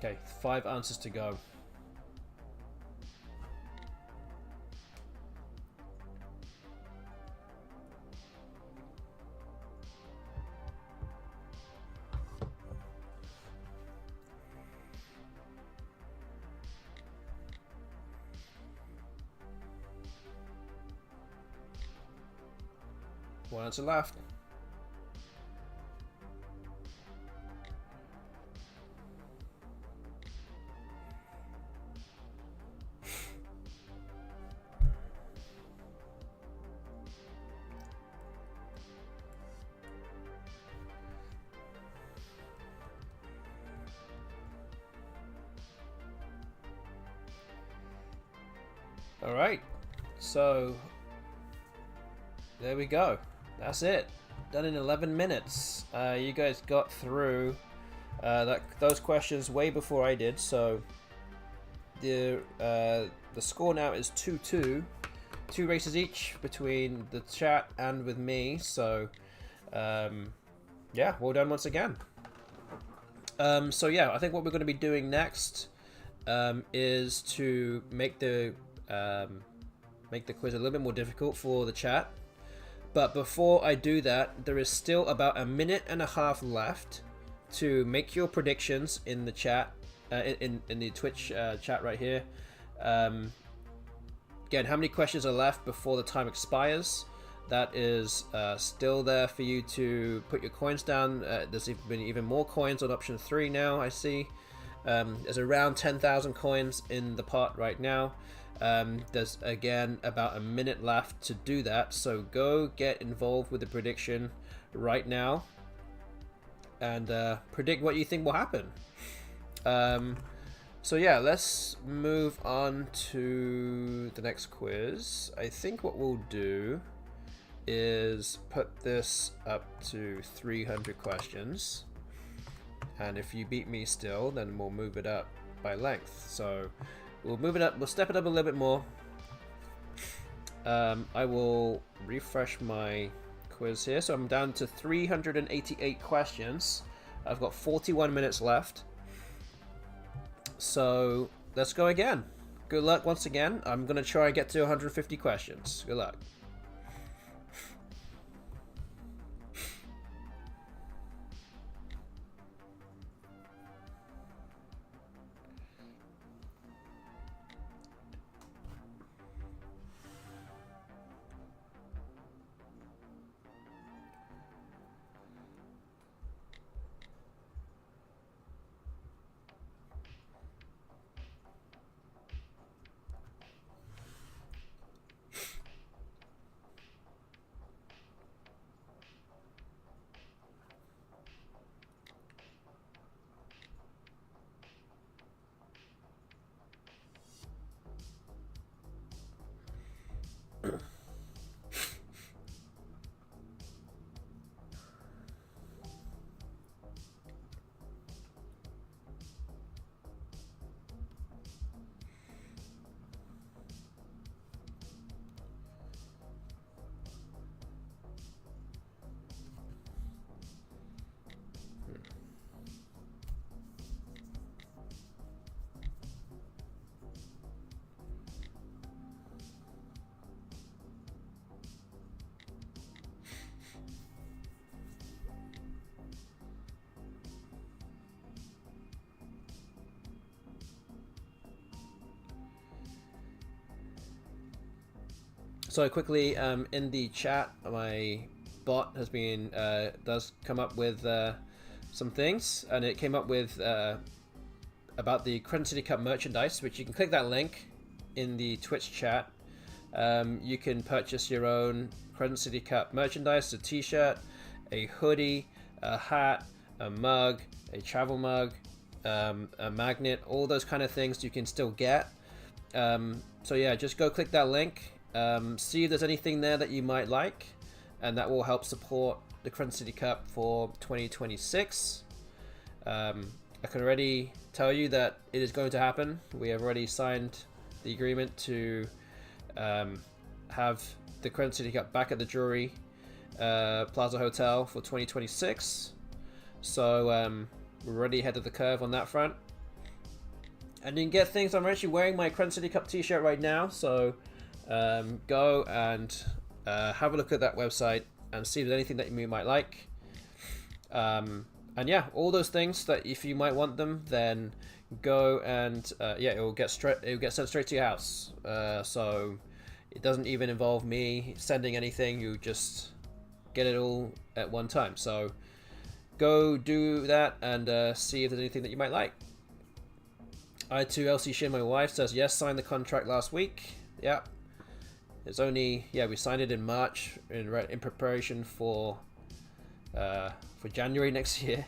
Okay, 5 answers to go. One answer left. All right, so there we go. That's it. Done in 11 minutes. You guys got through those questions way before I did. So the score now is 2-2, 2 races each between the chat and with me. So yeah, well done once again. So yeah, I think what we're going to be doing next is to make the quiz a little bit more difficult for the chat. But before I do that, there is still about a minute and a half left to make your predictions in the chat, in the Twitch chat right here. Again, how many questions are left before the time expires? That is still there for you to put your coins down. There's been even more coins on option 3 now, I see. There's around 10,000 coins in the pot right now. There's again about a minute left to do that, so go get involved with the prediction right now and predict what you think will happen. So yeah, let's move on to the next quiz. I think what we'll do is put this up to 300 questions, and if you beat me still, then we'll move it up by length. So we'll move it up, we'll step it up a little bit more. I will refresh my quiz here. So I'm down to 388 questions. I've got 41 minutes left. So let's go again. Good luck once again. I'm going to try and get to 150 questions. Good luck. So quickly, in the chat, my bot has been does come up with some things, and it came up with about the Crescent City Cup merchandise, which you can click that link in the Twitch chat You can purchase your own Crescent City Cup merchandise, a t-shirt, a hoodie, a hat, a mug, a travel mug, a magnet, all those kind of things you can still get. So yeah, just go click that link, see if there's anything there that you might like, and that will help support the Crescent City Cup for 2026. I can already tell you that it is going to happen. We have already signed the agreement to have the Crescent City Cup back at the Drury Plaza Hotel for 2026. So we're already ahead of the curve on that front. And you can get things. I'm actually wearing my Crescent City Cup t-shirt right now, so go and have a look at that website and see if there's anything that you might like. And yeah, all those things that if you might want them, then go and yeah, it will get sent straight to your house. So it doesn't even involve me sending anything. You just get it all at one time. So go do that and see if there's anything that you might like. I2LC Shin, my wife, says yes, signed the contract last week. Yeah, it's only, yeah, we signed it in March in preparation for January next year.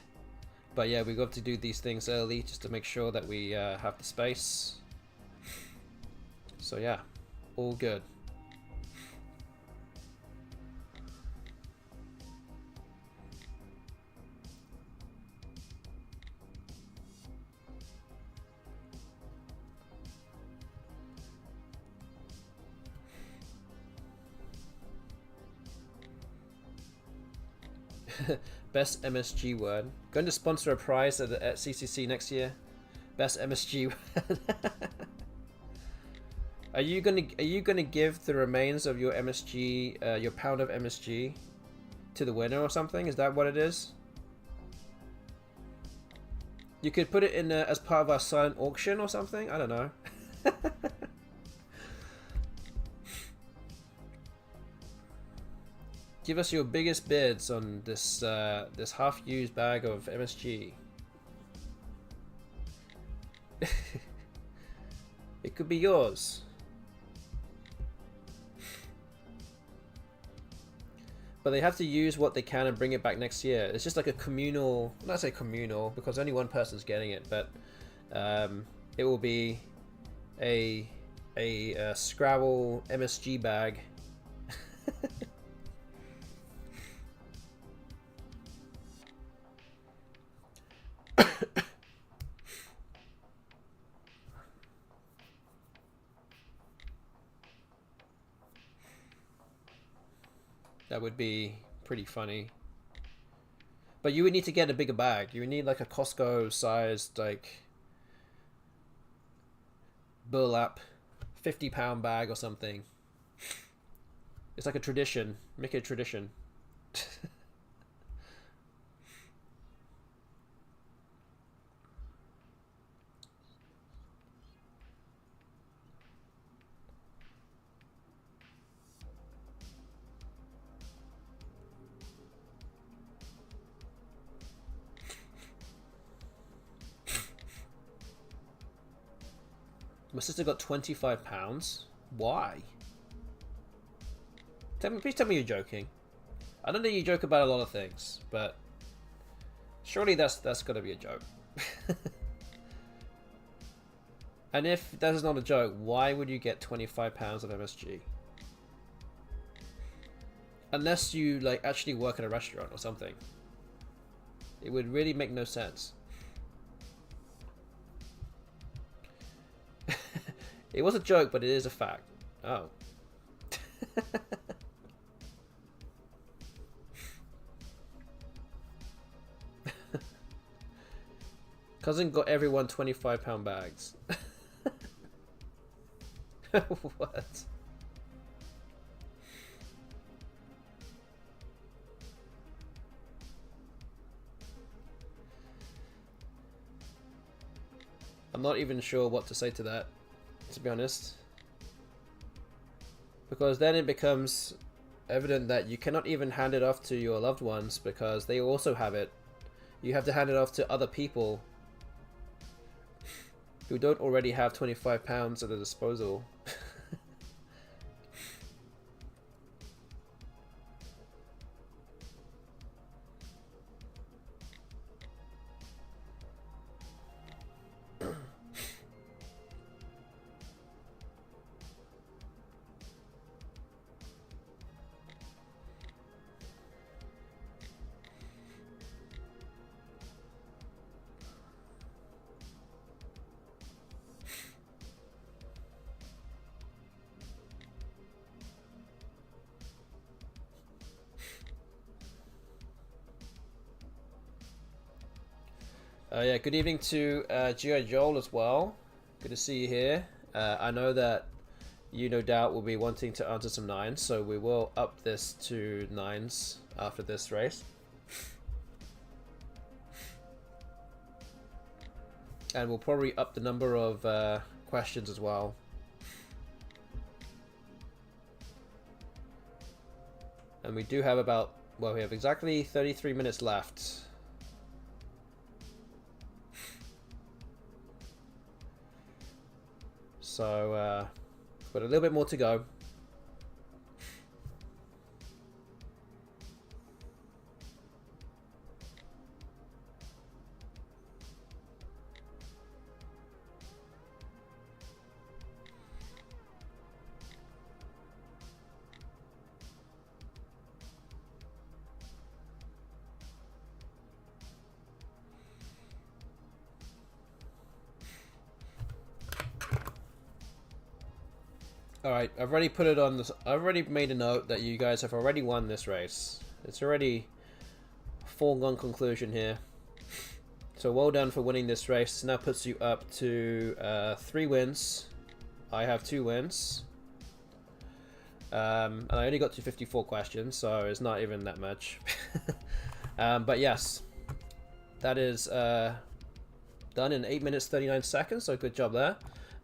But yeah, we got to do these things early just to make sure that we have the space. So yeah, all good. Best MSG word. Going to sponsor a prize at CCC next year. Best MSG word. Are you gonna give the remains of your MSG, your pound of MSG, to the winner or something? Is that what it is? You could put it in as part of our silent auction or something. I don't know. Give us your biggest bids on this this half-used bag of MSG. It could be yours. But they have to use what they can and bring it back next year. It's just like a communal, not say communal because only one person's getting it, but it will be a Scrabble MSG bag. That would be pretty funny. But you would need to get a bigger bag. You would need like a Costco sized like burlap 50-pound bag or something. It's like a tradition. Make it a tradition. My sister got 25 pounds. Why? Please tell me you're joking. I don't think you joke about a lot of things, but surely that's got to be a joke. And if that is not a joke, why would you get 25 pounds of MSG? Unless you like actually work at a restaurant or something. It would really make no sense. It was a joke, but it is a fact. Oh. Cousin got everyone 25-pound bags. What? I'm not even sure what to say to that, to be honest. Because then it becomes evident that you cannot even hand it off to your loved ones because they also have it. You have to hand it off to other people who don't already have 25 pounds at their disposal. Yeah, good evening to Gio Joel as well. Good to see you here. I know that you no doubt will be wanting to answer some 9s, so we will up this to 9s after this race. And we'll probably up the number of questions as well. And we do have about, well, we have exactly 33 minutes left. So, got a little bit more to go. Alright, I've already put it on this. I've already made a note that you guys have already won this race. It's already a foregone conclusion here. So well done for winning this race. This now puts you up to 3 wins. I have 2 wins. And I only got to 54 questions, so it's not even that much. But yes, that is done in 8 minutes 39 seconds, so good job there.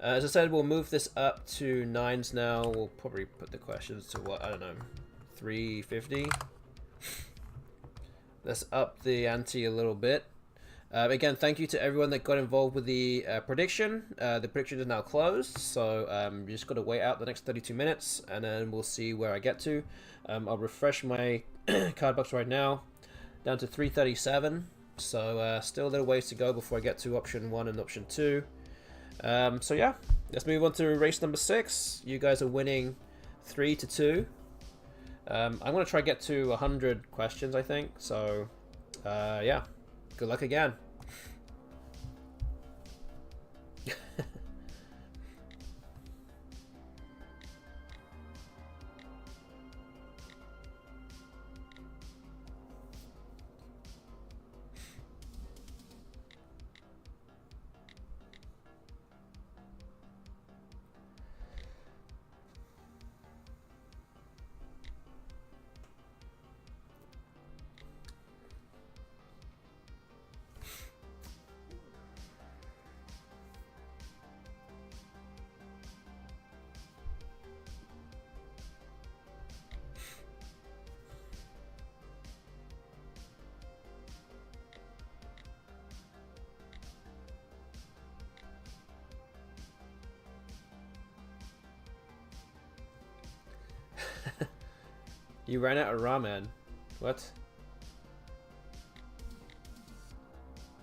As I said, we'll move this up to 9s now. We'll probably put the questions to what, I don't know, 350. Let's up the ante a little bit. Again, thank you to everyone that got involved with the prediction. The prediction is now closed, so you just got to wait out the next 32 minutes, and then we'll see where I get to. I'll refresh my card box right now, down to 337. So still a little ways to go before I get to option 1 and option 2. So yeah, let's move on to race number 6. You guys are winning 3-2. I'm going to try to get to 100 questions, I think. So, yeah, good luck again. You ran out of ramen. What?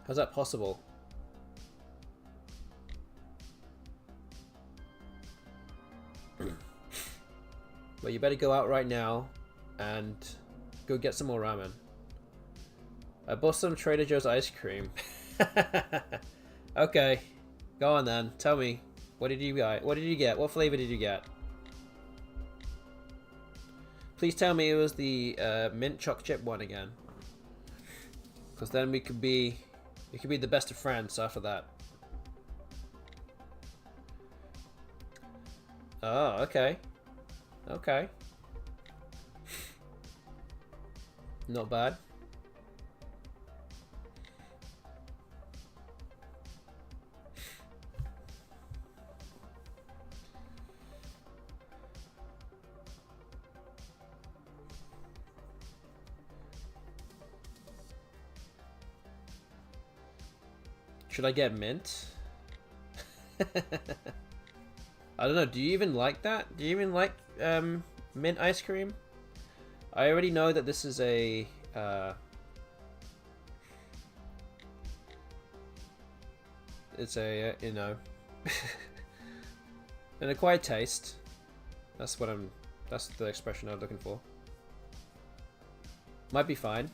How's that possible? Well, you better go out right now and go get some more ramen. I bought some Trader Joe's ice cream. Okay, go on then. Tell me, what did you get? What did you get? What flavor did you get? Please tell me it was the mint choc chip one again, because then we could be the best of friends after that. Oh, okay, okay, not bad. Should I get mint? I don't know, do you even like that? Do you even like mint ice cream? I already know that this is a it's a you know an acquired taste. That's the expression I'm looking for. Might be fine.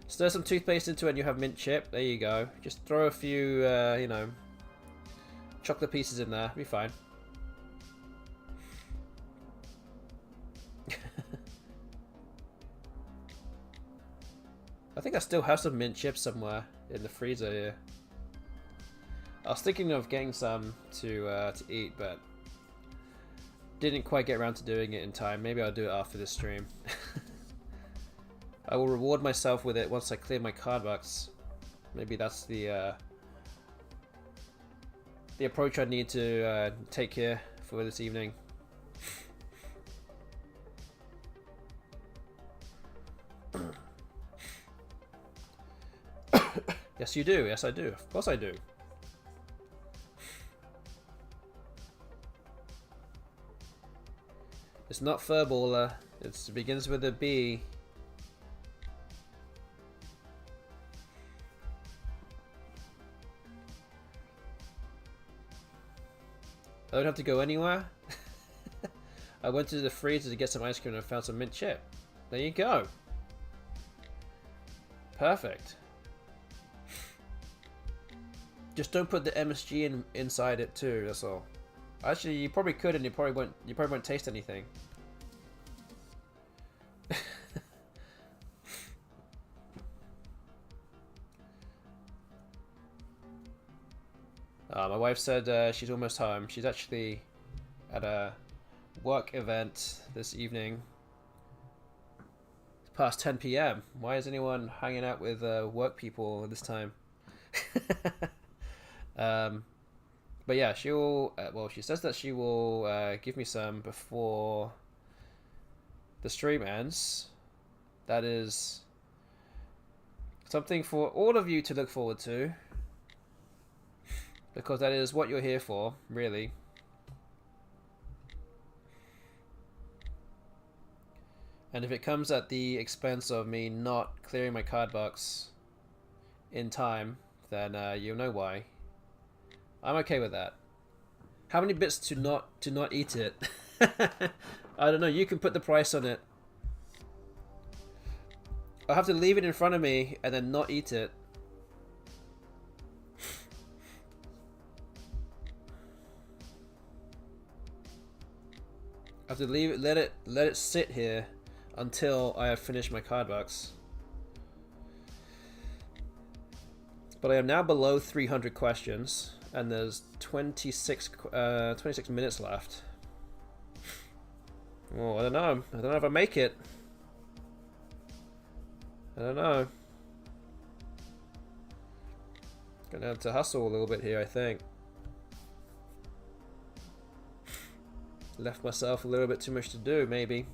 Stir some toothpaste into it and you have mint chip. There you go. Just throw a few, you know, chocolate pieces in there. Be fine. I think I still have some mint chips somewhere in the freezer here. I was thinking of getting some to eat, but didn't quite get around to doing it in time. Maybe I'll do it after this stream. I will reward myself with it once I clear my cardbox. Maybe that's the approach I need to take here for this evening. Yes, you do. Yes, I do. Of course I do. It's not furballer. It begins with a B. I don't have to go anywhere. I went to the freezer to get some ice cream and I found some mint chip. There you go. Perfect. Just don't put the MSG inside it too. That's all. Actually, you probably could, and you probably won't taste anything. My wife said she's almost home. She's actually at a work event this evening. It's past 10 p.m. Why is anyone hanging out with work people at this time? But yeah, she'll. Well, she says that she will give me some before the stream ends. That is something for all of you to look forward to, because that is what you're here for, really. And if it comes at the expense of me not clearing my card box in time, then you'll know why. I'm okay with that. How many bits to not eat it? I don't know. You can put the price on it. I'll have to leave it in front of me and then not eat it. I have to leave it, let it sit here until I have finished my card box. But I am now below 300 questions. And there's 26 minutes left. Oh, I don't know. I don't know if I make it. I don't know. Gonna have to hustle a little bit here, I think. Left myself a little bit too much to do, maybe.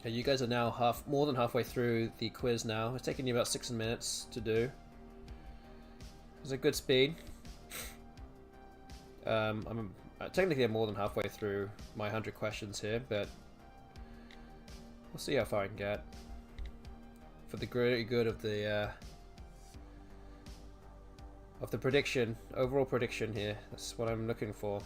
Okay, you guys are now more than halfway through the quiz now. It's taking you about 6 minutes to do. It's a good speed. I'm technically more than halfway through my 100 questions here, but we'll see how far I can get. For the greater good of the prediction, overall prediction here. That's what I'm looking for.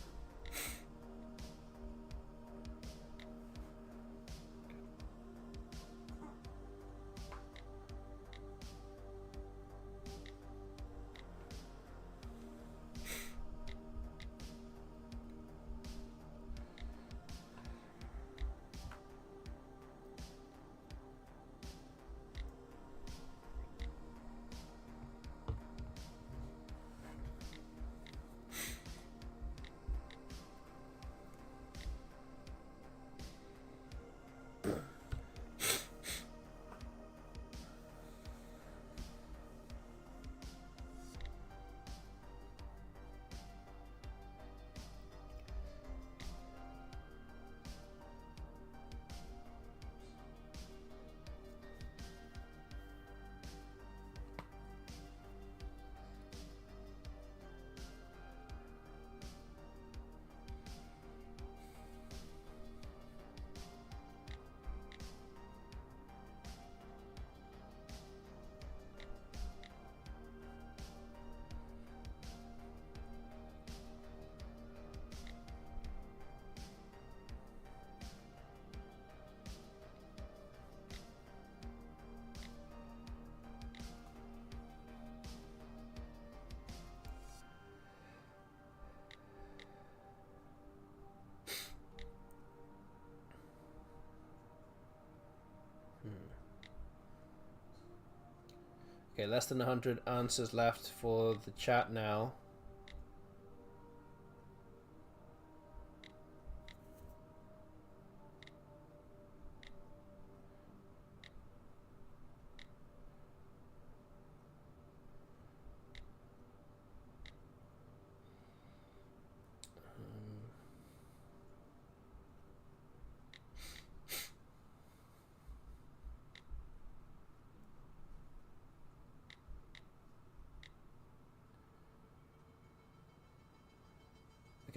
Okay, less than 100 answers left for the chat now.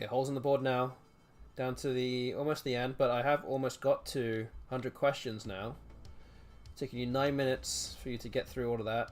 Okay, holes in the board now. Down to the almost the end, but I have almost got to 100 questions now. It's taking you 9 minutes for you to get through all of that.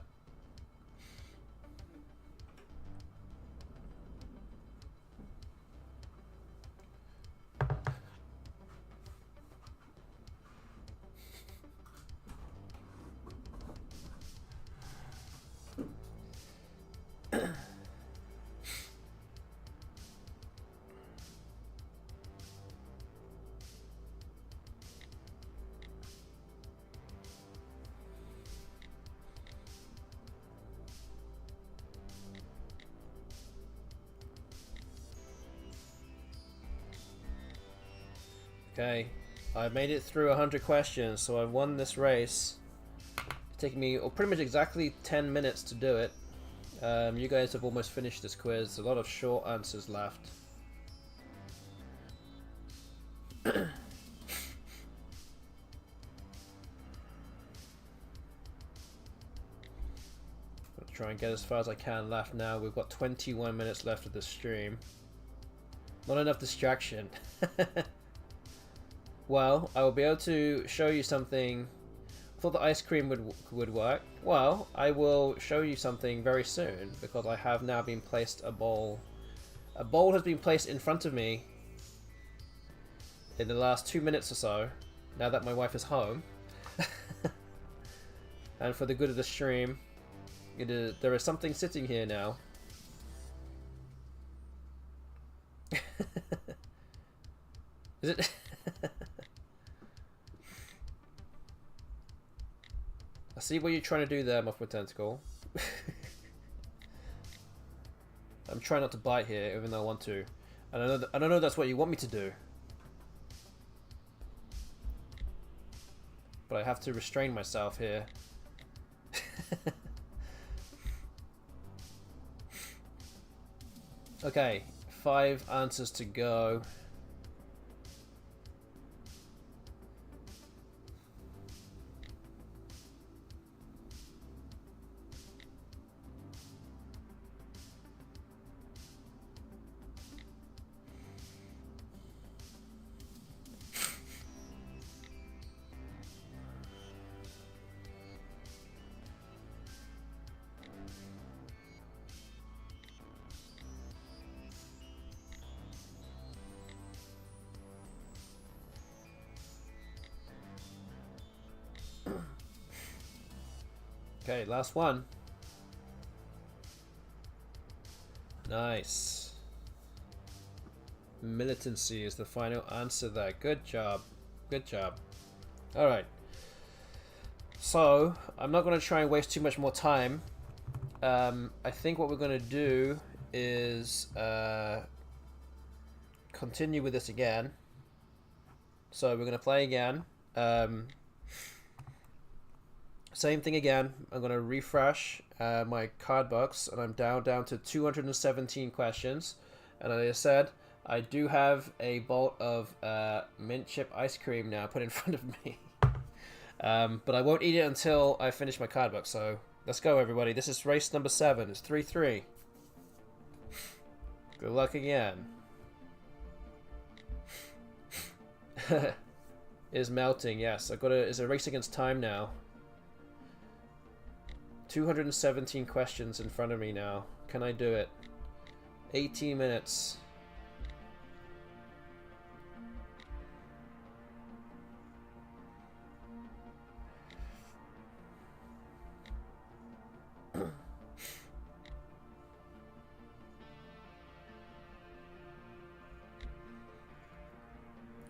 Okay, I've made it through 100 questions, so I've won this race. It's taking me pretty much exactly 10 minutes to do it. You guys have almost finished this quiz. A lot of short answers left. I'll try and get as far as I can left now. We've got 21 minutes left of the stream. Not enough distraction. Well, I will be able to show you something. I thought the ice cream would work. Well, I will show you something very soon because I have now been placed a bowl. A bowl has been placed in front of me in the last 2 minutes or so, now that my wife is home. And for the good of the stream, there is something sitting here now. Is it? I see what you're trying to do there, Muffin Tentacle. I'm trying not to bite here, even though I want to. And I don't know that's what you want me to do. But I have to restrain myself here. Okay, 5 answers to go. Okay, last one. Nice. Militancy is the final answer there. Good job. Good job. Alright. So, I'm not going to try and waste too much more time. I think what we're going to do is continue with this again. So, we're going to play again. Same thing again. I'm going to refresh my card box, and I'm down to 217 questions. And as I said, I do have a bolt of mint chip ice cream now put in front of me. But I won't eat it until I finish my card box. So let's go, everybody. This is race number 7. It's 3-3. Good luck again. Is melting, yes. It's a race against time now. 217 questions in front of me now. Can I do it? 18 minutes.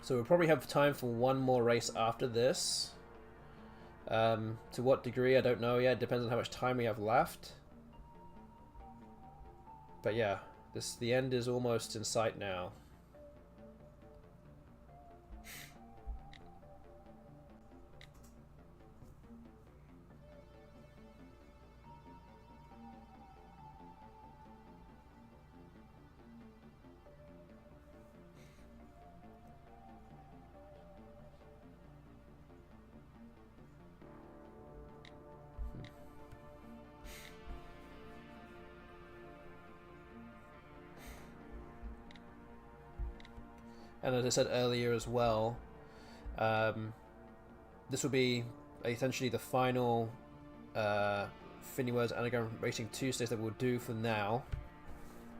So we'll probably have time for one more race after this. To what degree, I don't know yet. It depends on how much time we have left. But yeah, the end is almost in sight now. And as I said earlier as well, this will be essentially the final FINIWORDS Anagram Racing Tuesdays that we'll do for now.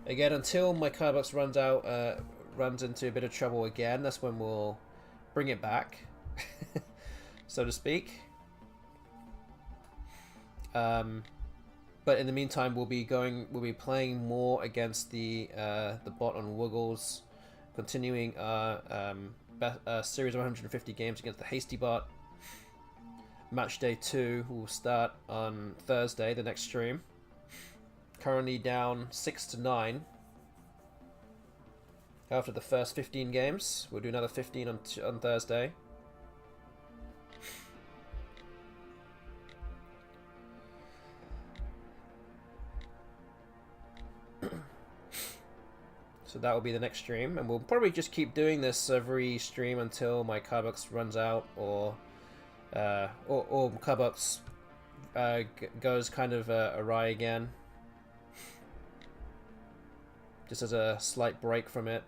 Again, until my cardbox runs into a bit of trouble again, that's when we'll bring it back, so to speak. But in the meantime, we'll be playing more against the bot on Woogles, continuing our series of 150 games against the Hasty bot. Match day 2 will start on Thursday, the next stream. Currently down 6-9 after the first 15 games. We'll do another 15 on Thursday. So that will be the next stream, and we'll probably just keep doing this every stream until my cardbox runs out, or cardbox goes kind of awry again, just as a slight break from it.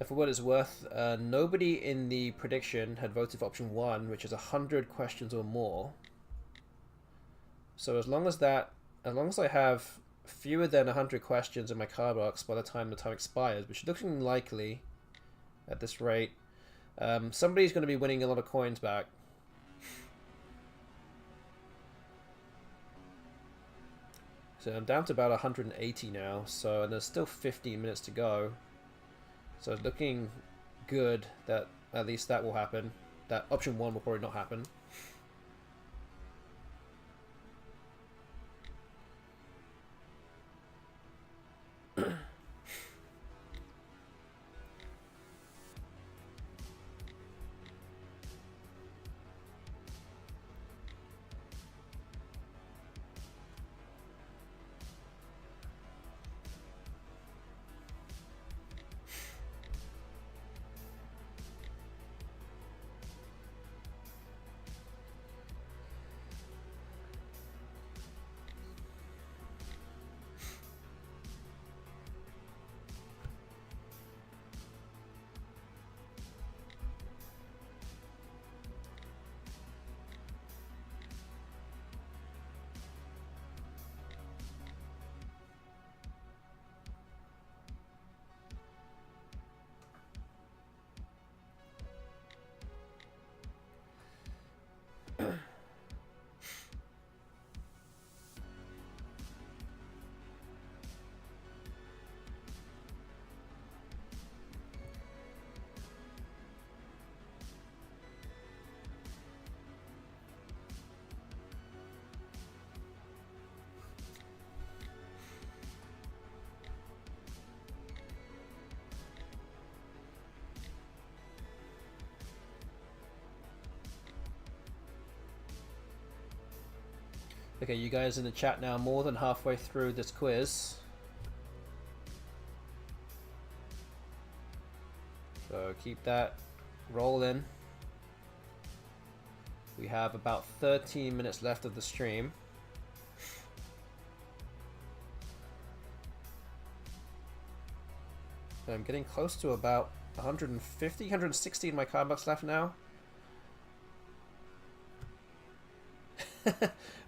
For what it's worth, nobody in the prediction had voted for option 1, which is 100 questions or more. So as long as I have fewer than 100 questions in my cardbox by the time expires, which is looking likely at this rate, somebody's going to be winning a lot of coins back. So I'm down to about 180 now, so and there's still 15 minutes to go. So it's looking good that at least that will happen. That option 1 will probably not happen. Okay, you guys in the chat now more than halfway through this quiz. So keep that rolling. We have about 13 minutes left of the stream. I'm getting close to about 150, 160 in my card box left now.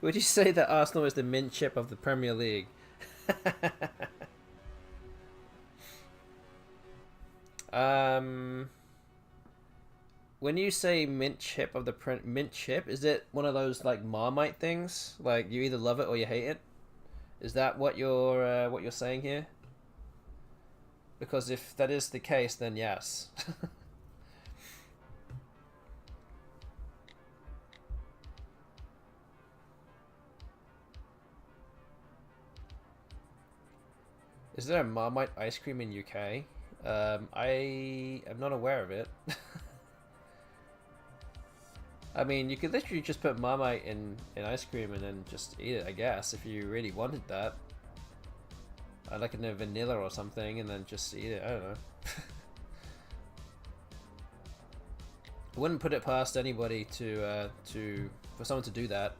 Would you say that Arsenal is the mint chip of the Premier League? When you say mint chip of the mint chip, is it one of those like Marmite things? Like you either love it or you hate it? Is that what you're saying here? Because if that is the case, then yes. Is there a Marmite ice cream in UK? I am not aware of it. I mean, you could literally just put Marmite in ice cream and then just eat it, I guess, if you really wanted that. I'd like it in a vanilla or something and then just eat it, I don't know. I wouldn't put it past anybody for someone to do that.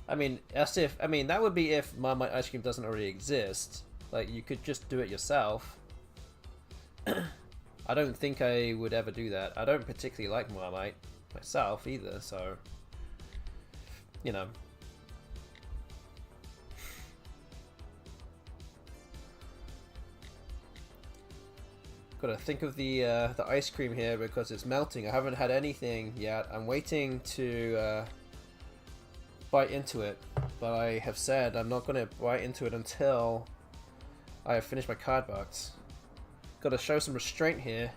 I mean, that would be if Marmite ice cream doesn't already exist. Like, you could just do it yourself. I don't think I would ever do that. I don't particularly like Marmite myself either, so, you know. Gotta think of the ice cream here because it's melting. I haven't had anything yet. I'm waiting to bite into it, but I have said I'm not gonna bite into it until I have finished my card box. Gotta show some restraint here.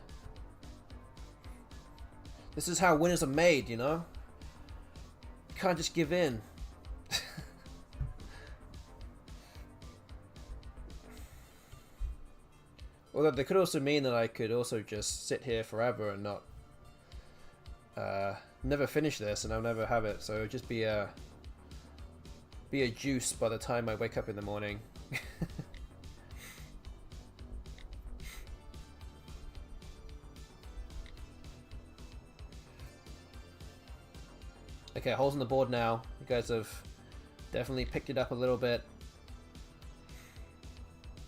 This is how winners are made, you know? You can't just give in. Although that could also mean that I could also just sit here forever and not never finish this, and I'll never have it, so it would just be a juice by the time I wake up in the morning. Okay, holes in the board now. You guys have definitely picked it up a little bit.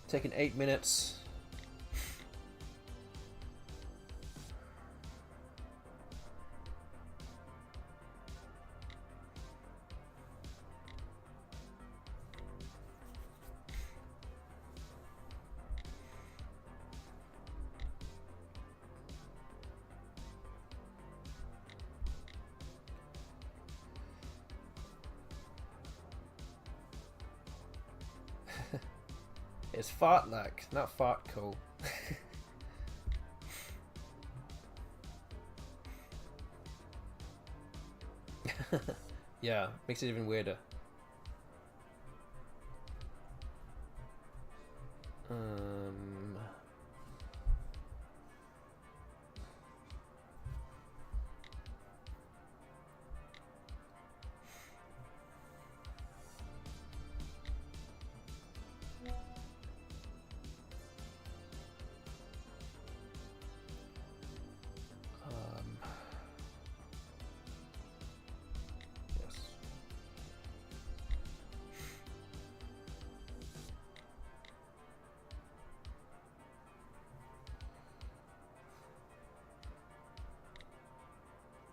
Taking 8 minutes. It's fart luck, not fart cool. Yeah, makes it even weirder.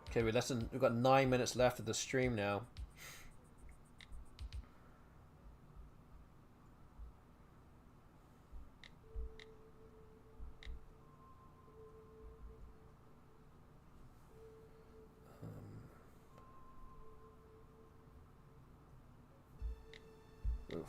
Okay, we've got 9 minutes left of the stream now. Oof.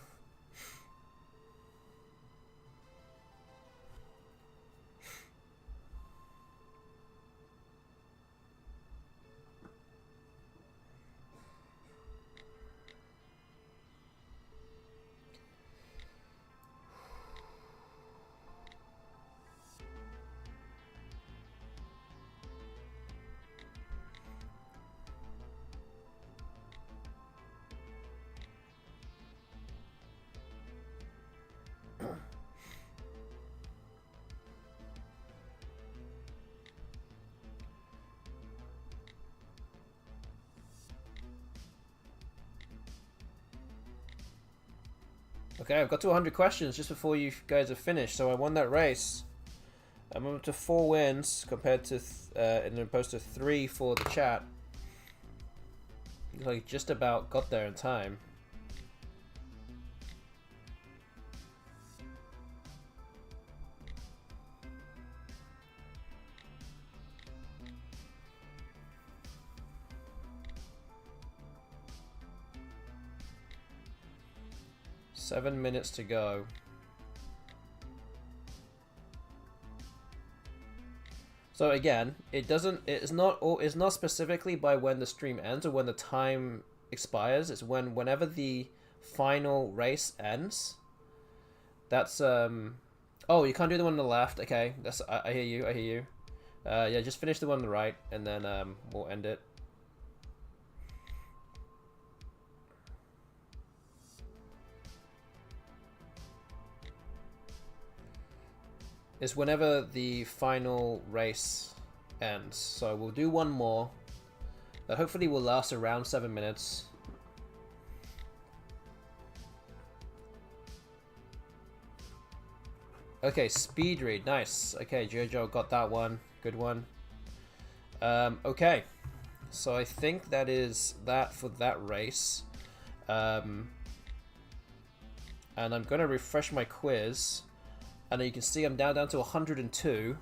Okay, I've got to 100 questions just before you guys have finished, so I won that race. I'm up to 4 wins compared to, in opposed to 3 for the chat. Like just about got there in time. Seven minutes to go. So again, it's not specifically by when the stream ends or when the time expires. It's whenever the final race ends. That's oh, you can't do the one on the left. Okay, I hear you. I hear you. Yeah, just finish the one on the right, and then we'll end it. Is whenever the final race ends. So we'll do one more that hopefully will last around 7 minutes. Okay, speed read, nice. Okay, Jojo got that one, good one. Okay, so I think that is that for that race. And I'm gonna refresh my quiz. And you can see I'm down to 102.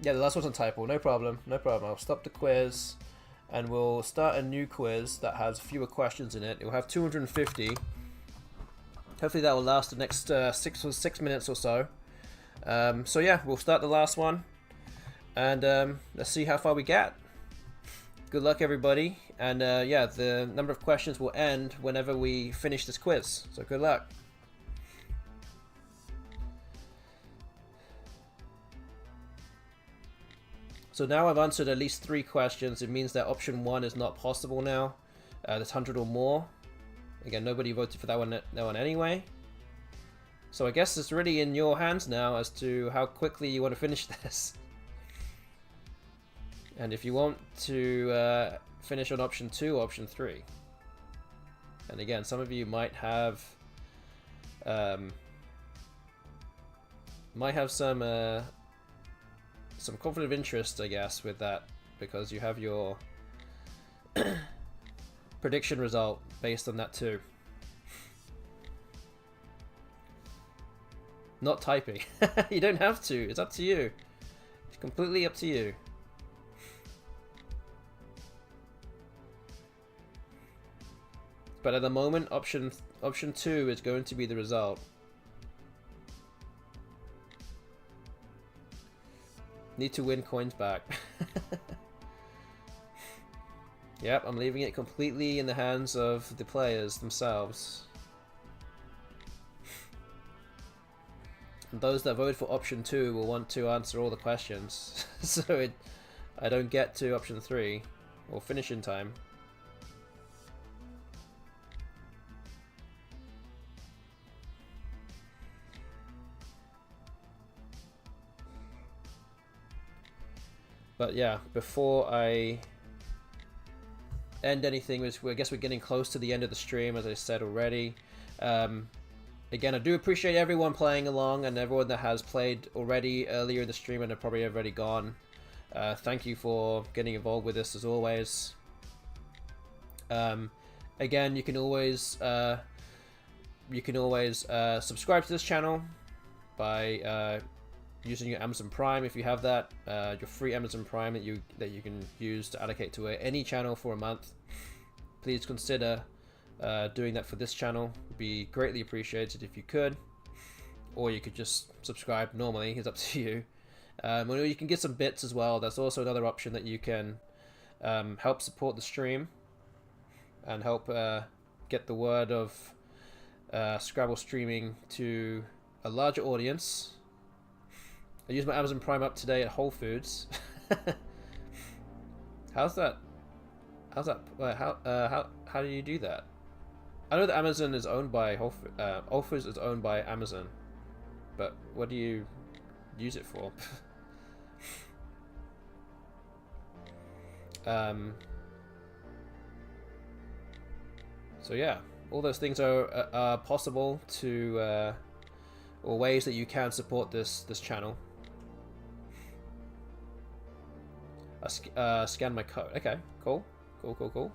Yeah, the last one's on typo. No problem. No problem. I'll stop the quiz. And we'll start a new quiz that has fewer questions in it. It will have 250. Hopefully that will last the next 6 minutes or so. So yeah, we'll start the last one. And let's see how far we get. Good luck, everybody. And yeah, the number of questions will end whenever we finish this quiz. So good luck. So now I've answered at least 3 questions. It means that option 1 is not possible now. There's 100 or more. Again, nobody voted for that one anyway. So I guess it's really in your hands now as to how quickly you want to finish this. And if you want to finish on option 2 or option 3. And again, some of you might have some conflict of interest, I guess, with that, because you have your prediction result based on that too. Not typing. You don't have to. It's up to you. It's completely up to you. But at the moment, option 2 is going to be the result. Need to win coins back. Yep, I'm leaving it completely in the hands of the players themselves. And those that voted for option 2 will want to answer all the questions. So I don't get to option 3 or finish in time. But yeah, before I end anything, I guess we're getting close to the end of the stream, as I said already. Again, I do appreciate everyone playing along and everyone that has played already earlier in the stream and are probably already gone. Thank you for getting involved with this as always. Again, you can always subscribe to this channel by using your Amazon Prime if you have that, your free Amazon Prime that you can use to allocate to any channel for a month. Please consider doing that for this channel. Would be greatly appreciated if you could, or you could just subscribe normally. It's up to you. Or you can get some bits as well. That's also another option that you can help support the stream and help get the word of Scrabble streaming to a larger audience. I used my Amazon Prime up today at Whole Foods. How's that? How do you do that? I know that Amazon is owned by Whole Foods is owned by Amazon, but what do you use it for? So yeah, all those things are possible to, or ways that you can support this channel. Scan my code. Okay, cool. Cool.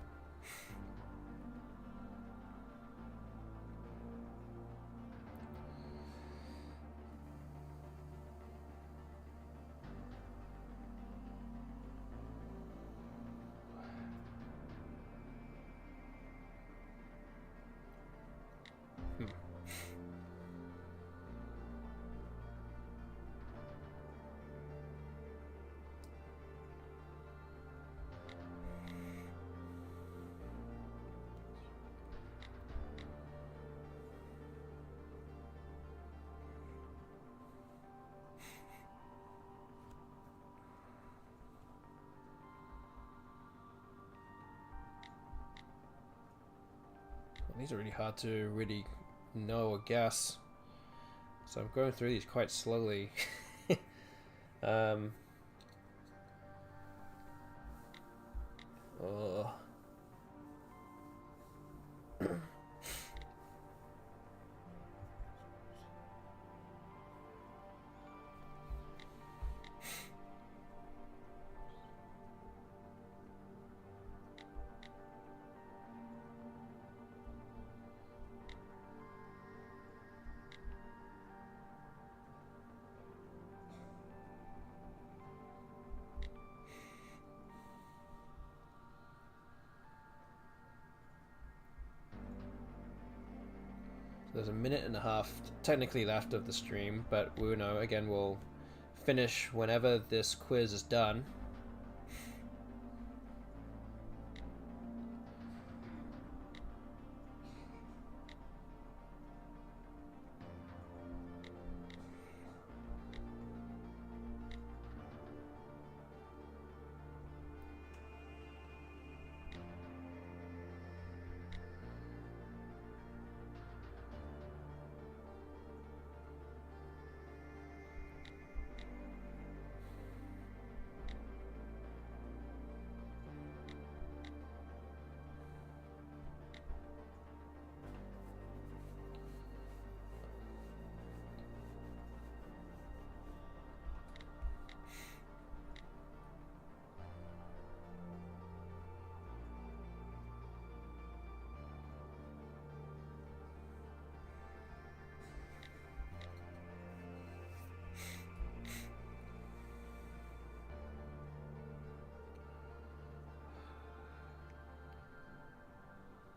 These are really hard to really know or guess, so I'm going through these quite slowly. Oh. There's a minute and a half technically left of the stream, but we'll know, again, we'll finish whenever this quiz is done.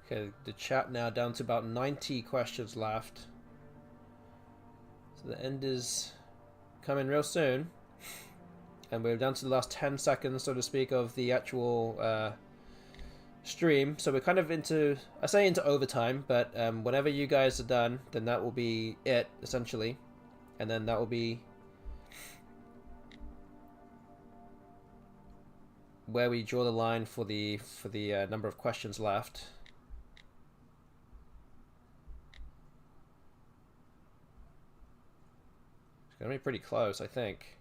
Okay, the chat now down to about 90 questions left. So the end is coming real soon. And we're down to the last 10 seconds, so to speak, of the actual stream. So we're kind of into, I say into overtime, but whenever you guys are done, then that will be it, essentially. And then that will be where we draw the line for the number of questions left. It's gonna be pretty close, I think.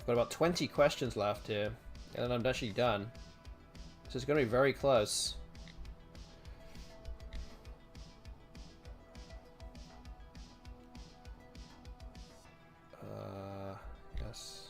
Got about 20 questions left here, and then I'm actually done. So it's going to be very close. Yes.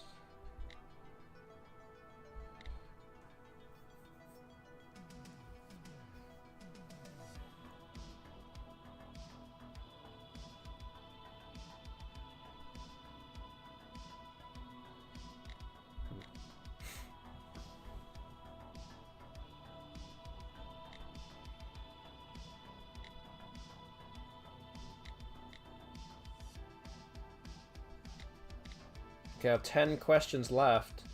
Okay, I have 10 questions left.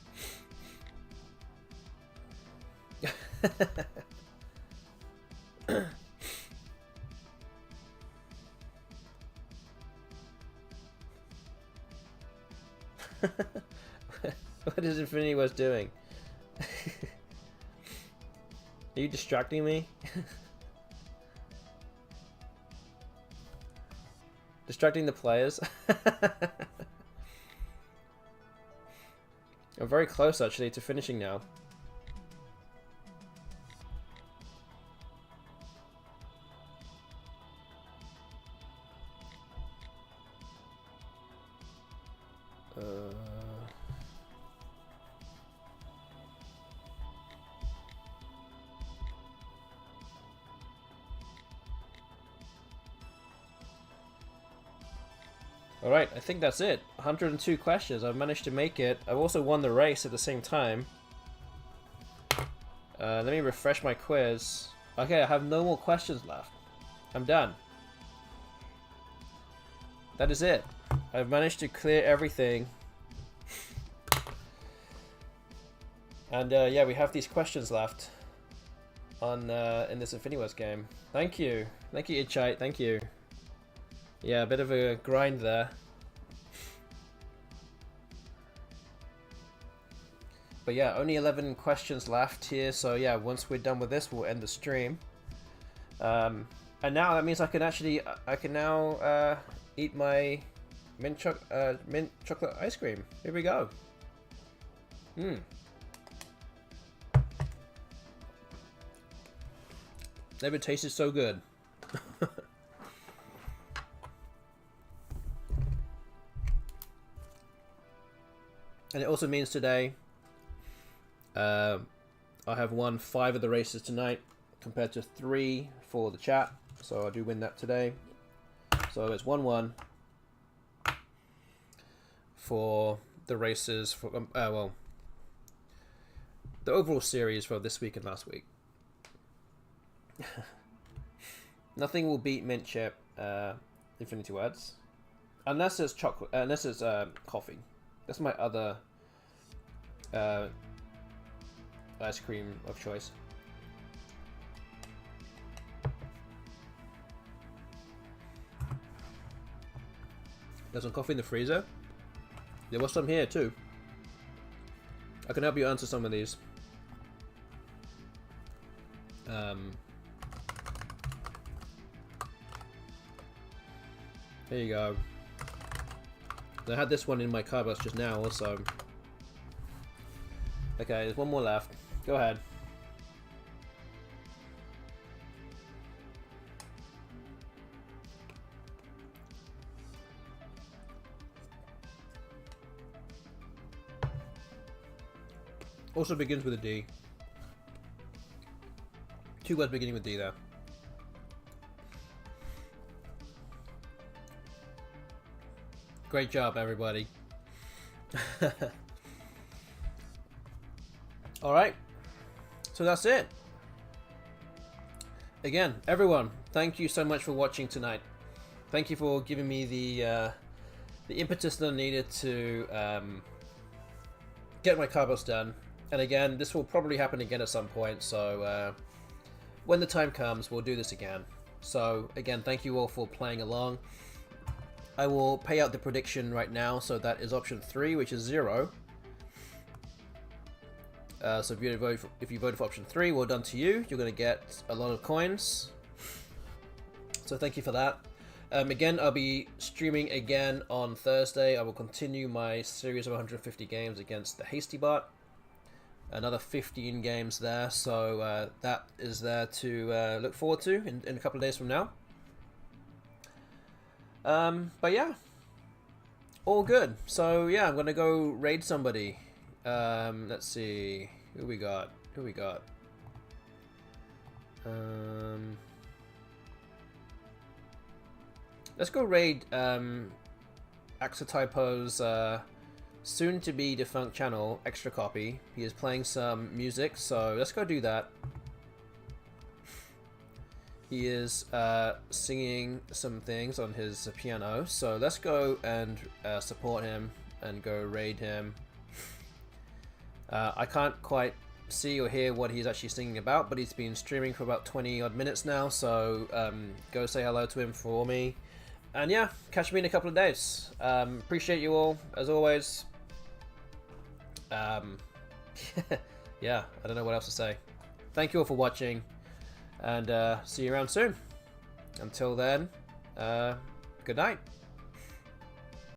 What is FINIWORDS doing? Are you distracting me? Distracting the players? I'm very close actually to finishing now. Alright, I think that's it. 102 questions. I've managed to make it. I've also won the race at the same time. Let me refresh my quiz. Okay, I have no more questions left. I'm done. That is it. I've managed to clear everything. And yeah, we have these questions left on in this FINIWORDS game. Thank you. Thank you, Ichite. Thank you. Yeah, a bit of a grind there. But yeah, only 11 questions left here, so yeah, once we're done with this, we'll end the stream. And now that means I can actually, eat my mint chocolate ice cream. Here we go. Never tasted so good. And it also means today I have won 5 of the races tonight compared to 3 for the chat, so I do win that today. So it's 1-1 for the races for well, the overall series for this week and last week. Nothing will beat mint chip Infinity Words unless it's chocolate, unless it's coffee. That's my other ice cream of choice. There's some coffee in the freezer. There was some here too. I can help you answer some of these. There you go. I had this one in my cardbox just now also. Okay, there's one more left. Go ahead. Also begins with a D. 2 words beginning with D there. Great job, everybody. Alright, so that's it. Again, everyone, thank you so much for watching tonight. Thank you for giving me the impetus that I needed to get my cardbox done. And again, this will probably happen again at some point, so when the time comes, we'll do this again. So again, thank you all for playing along. I will pay out the prediction right now, so that is option 3, which is 0. So if you voted for option 3, well done to you. You're going to get a lot of coins. So thank you for that. Again, I'll be streaming again on Thursday. I will continue my series of 150 games against the Hasty Bot. Another 15 games there, so that is there to look forward to in a couple of days from now. But yeah, all good. So yeah, I'm gonna go raid somebody. Let's see who we got. Let's go raid Axotypo's soon to be defunct channel, Extra Copy. He is playing some music, so let's go do that. He is singing some things on his piano, so let's go and support him and go raid him. I can't quite see or hear what he's actually singing about, but he's been streaming for about 20 odd minutes now, so go say hello to him for me. And yeah, catch me in a couple of days. Appreciate you all, as always. Yeah, I don't know what else to say. Thank you all for watching, and see you around soon. Until then, good night.